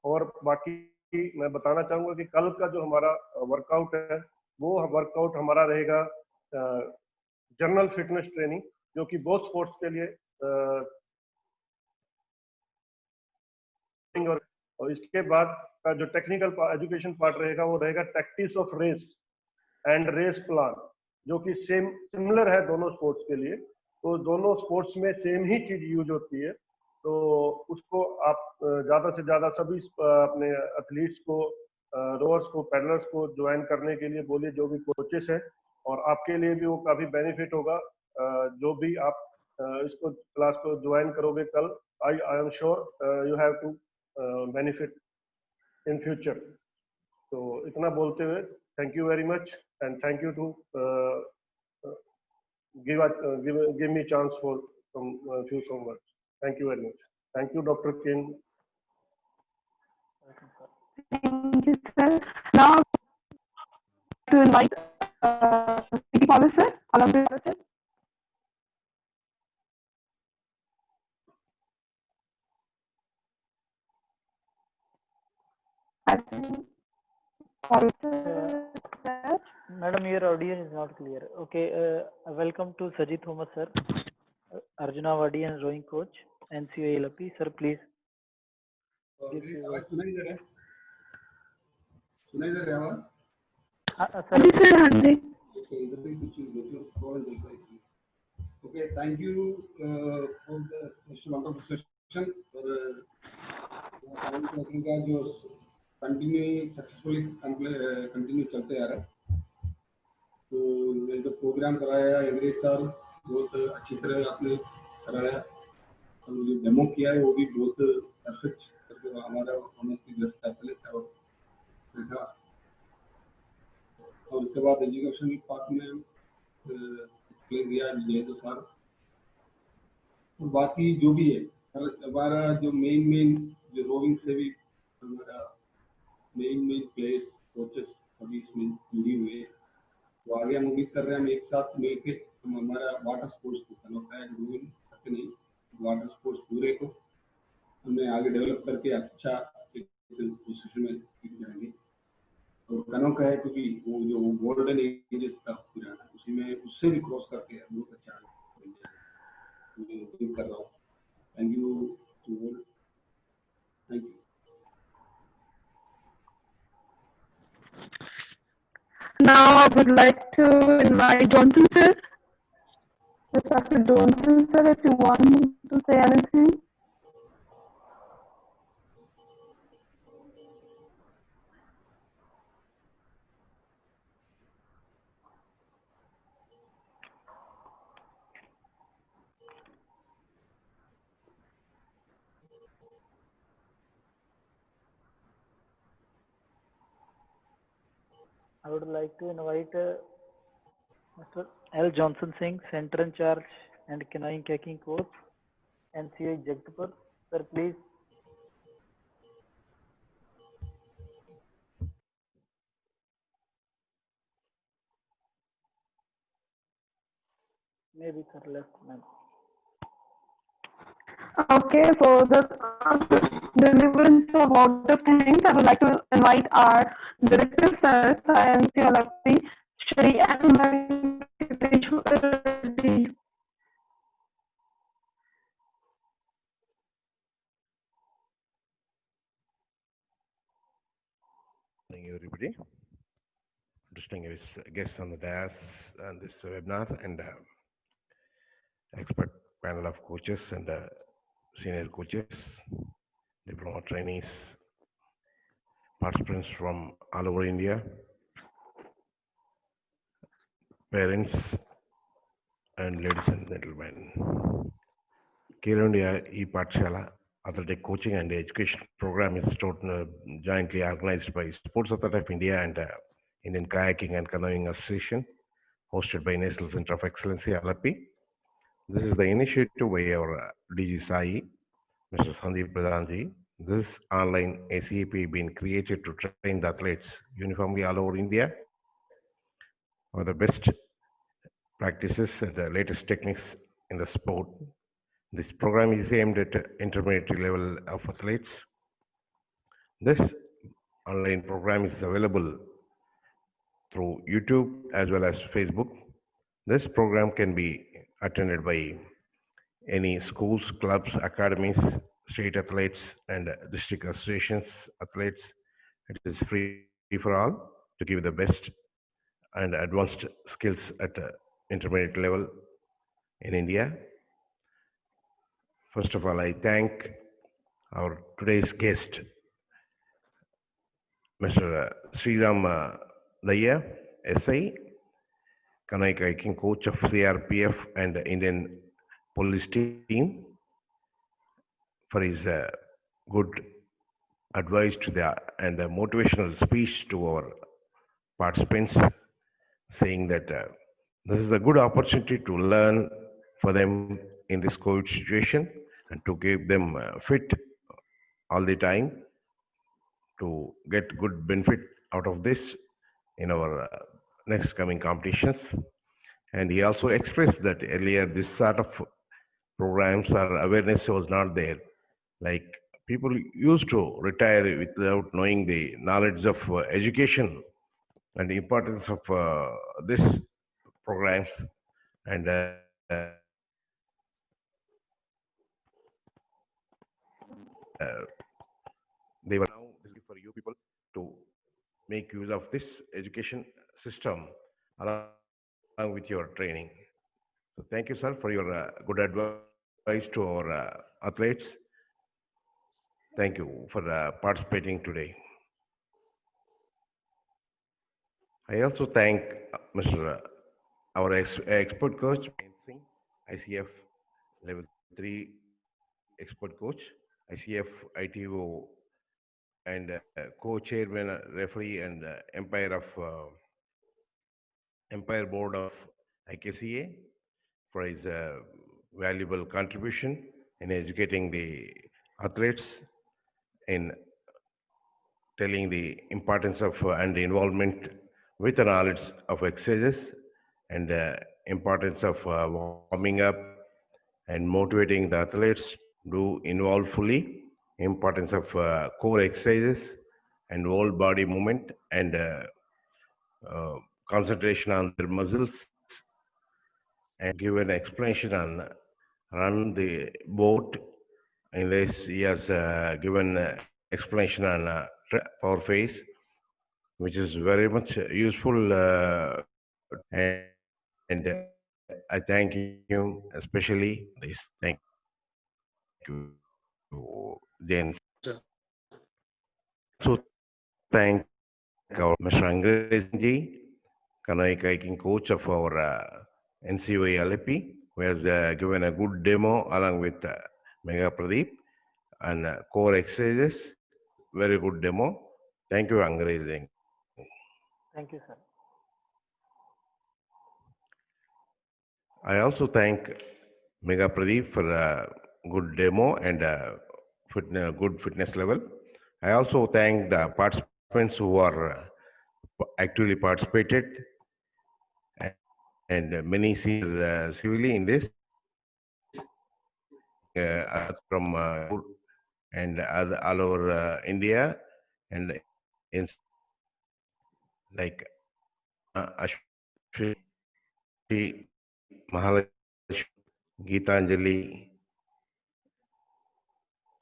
और बाकी मैं बताना चाहूंगा कि कल का जो हमारा वर्कआउट है वो वर्कआउट हमारा रहेगा जनरल फिटनेस ट्रेनिंग, जो कि बोथ स्पोर्ट्स के लिए और इसके बाद का जो टेक्निकल एजुकेशन पार्ट रहेगा वो रहेगा tactics of race and race plan, जो कि सिमिलर है दोनों स्पोर्ट्स के लिए। तो दोनों स्पोर्ट्स में सेम ही चीज यूज होती है, तो उसको आप ज्यादा से ज्यादा सभी अपने एथलीट्स को, रोअर्स को, पैडलर्स को ज्वाइन करने के लिए बोलिए, जो भी कोचेस हैं, और आपके लिए भी वो काफी बेनिफिट होगा। जो भी आप इसको क्लास को ज्वाइन करोगे कल, I am sure you have to benefit in future. तो इतना बोलते हुए thank you very much and thank you to give me chance for some few words. Thank you very much. Thank you, Dr. King. Thank you, sir. Now to invite City Policy, Olympic Policy. Madam, your audio is not clear. Okay, welcome to Sajid Thomas sir, Arjuna Wadi and rowing coach, NCA LP. Sir, please. सुनाई दे रहा है? Sir. हाँ जी। इधर भी कुछ problem दिख रहा है इसमें। Okay, thank you for the session, wonderful session. और का जो सक्सेसफुली कंटिन्यू चलते आ रहा है। तो मैंने जो प्रोग्राम कराया अंग्रेज सर बहुत अच्छी तरह आपने कराया, और जो डेमो किया है वो भी बहुत परफेक्ट करके हमारा व्यवस्था था और देखा। और उसके बाद एजुकेशन पार्ट में एक्सप्लेन किया ये तो सर, और बाकी जो भी है हमारा जो मेन जो रोविंग से भी हमारा मेन प्लेयर्स कोचेस अभी इसमें जुड़ी हुए हैं, तो आगे हम उम्मीद कर रहे हैं हम एक साथ मिलके हम हमारा वाटर स्पोर्ट्स को कनौता है रोविंग तक नहीं, वाटर स्पोर्ट्स पूरे को हमें आगे डेवलप करके अच्छा पोजीशन में जाएंगे। और कनौका है क्योंकि वो जो गोल्डन एजेस का पीरियड उसी में उससे भी क्रॉस करके बहुत अच्छा कर रहा हूँ। Thank you to all, thank you. Now I would like to invite Johnson sir. Dr. Johnson sir, if you want to say anything. I would like to invite Mr. L. Johnson Singh, Center in Charge and Canoeing Kayaking Coach, NCA Jagdalpur. Sir, please. Maybe sir left, ma'am. Okay, so the deliverance of all the things, I would like to invite our director, sir, Science Lakti, Shri and Reddy. Morning, everybody. Distinguished guests on the dais and this webinar and expert panel of coaches and senior coaches, diploma trainees, participants from all over India, parents, and ladies and gentlemen. Khelo India e-Pathshala Athletic Coaching and Education Program is jointly organized by Sports Authority of India and Indian Kayaking and Canoeing Association, hosted by National Center of Excellency, Alapi. This is the initiative by our DG Sai, Mr. Sandeep Pradhanji. This online ACAP been created to train the athletes uniformly all over India on the best practices and the latest techniques in the sport. This program is aimed at intermediate level of athletes. This online program is available through YouTube as well as Facebook. This program can be attended by any schools, clubs, academies, state athletes, and district associations athletes. It is free for all to give the best and advanced skills at intermediate level in India. First of all, I thank our today's guest, Mr. Sriram Daya, SI, Canoe Kayaking coach of CRPF and Indian Police team, for his good advice to the and a motivational speech to our participants, saying that this is a good opportunity to learn for them in this COVID situation and to give them fit all the time to get good benefit out of this in our next coming competitions. And he also expressed that earlier this sort of programs or awareness was not there. Like people used to retire without knowing the knowledge of education and the importance of this programs, and they were now for you people to make use of this education system along with your training. So thank you, sir, for your good advice to our athletes. Thank you for participating today. I also thank Mr. Our expert coach, ICF level 3 expert coach, ICF ITO and co-chairman, referee and Empire board of IKCA for his valuable contribution in educating the athletes in telling the importance of and involvement with the knowledge of exercises and importance of warming up and motivating the athletes to involve fully, importance of core exercises and whole body movement and concentration on their muscles, and give an explanation on run the boat. In this, he has given explanation on power phase, which is very much useful, and I thank you especially this. Thank you, James. So thank our Mr. Angreji, Canoe Kayaking coach of our NCOA LP, who has given a good demo along with Mega Pradeep and core exercises. Very good demo. Thank you, Angreji. Thank you, sir. I also thank Mega Pradeep for a good demo and good fitness level. I also thank the participants who are actively participated and many senior civilians in this from and all over India and in like Ashwini, Mahalakshmi, Geetanjali,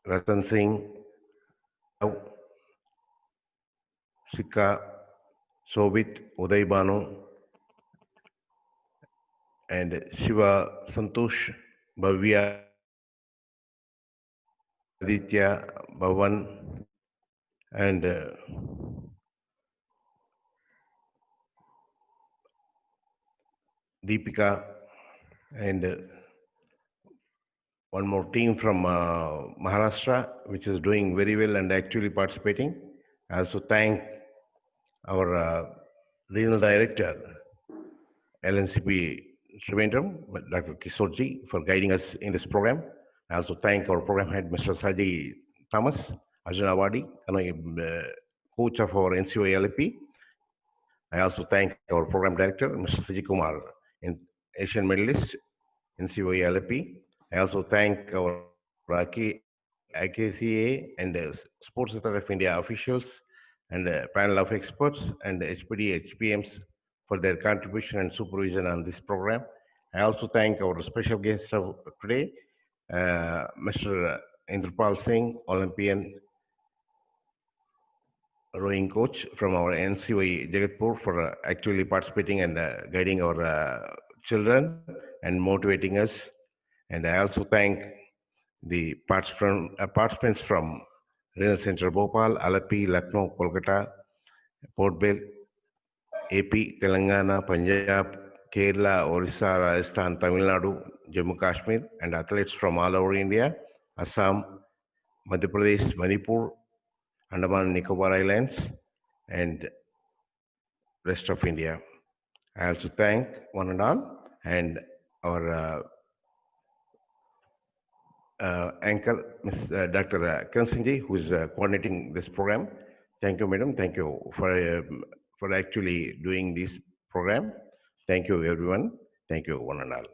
Ratan Singh, Sika, Sobit, Uday Banu, and Shiva Santosh, Bhavya, Aditya, Bhavan, and Deepika, and one more team from Maharashtra, which is doing very well and actually participating. I also thank our regional director, LNCP Trivandrum, Dr. Kisorji, for guiding us in this program. I also thank our program head, Mr. Saji Thomas, Arjun Awadi, coach of our NCOA LP. I also thank our program director, Mr. Saji Kumar, Asian medalist, NCOA LP. I also thank our IKCA and Sports Authority of India officials and panel of experts and HPD, HPMs for their contribution and supervision on this program. I also thank our special guest of today, Mr. Indrapal Singh, Olympian rowing coach from our NCOA Jagatpur for actually participating and guiding our children and motivating us. And I also thank the participants from Regional Center Bhopal, Alapi, Lucknow, Kolkata, Port Bell, AP, Telangana, Punjab, Kerala, Orissa, Rajasthan, Tamil Nadu, Jammu Kashmir, and athletes from all over India, Assam, Madhya Pradesh, Manipur, Andaman and Nicobar Islands, and rest of India. I also thank one and all, and our anchor, Ms. Dr. Kiran Singh ji, who is coordinating this program. Thank you, madam. Thank you for actually doing this program. Thank you, everyone. Thank you, one and all.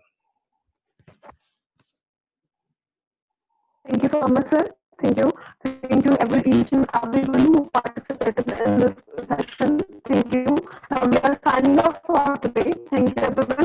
Thank you so much, sir. Thank you. Thank you, each and everyone who participated in this session. Thank you. Now we are signing off for today. Thank you, everyone.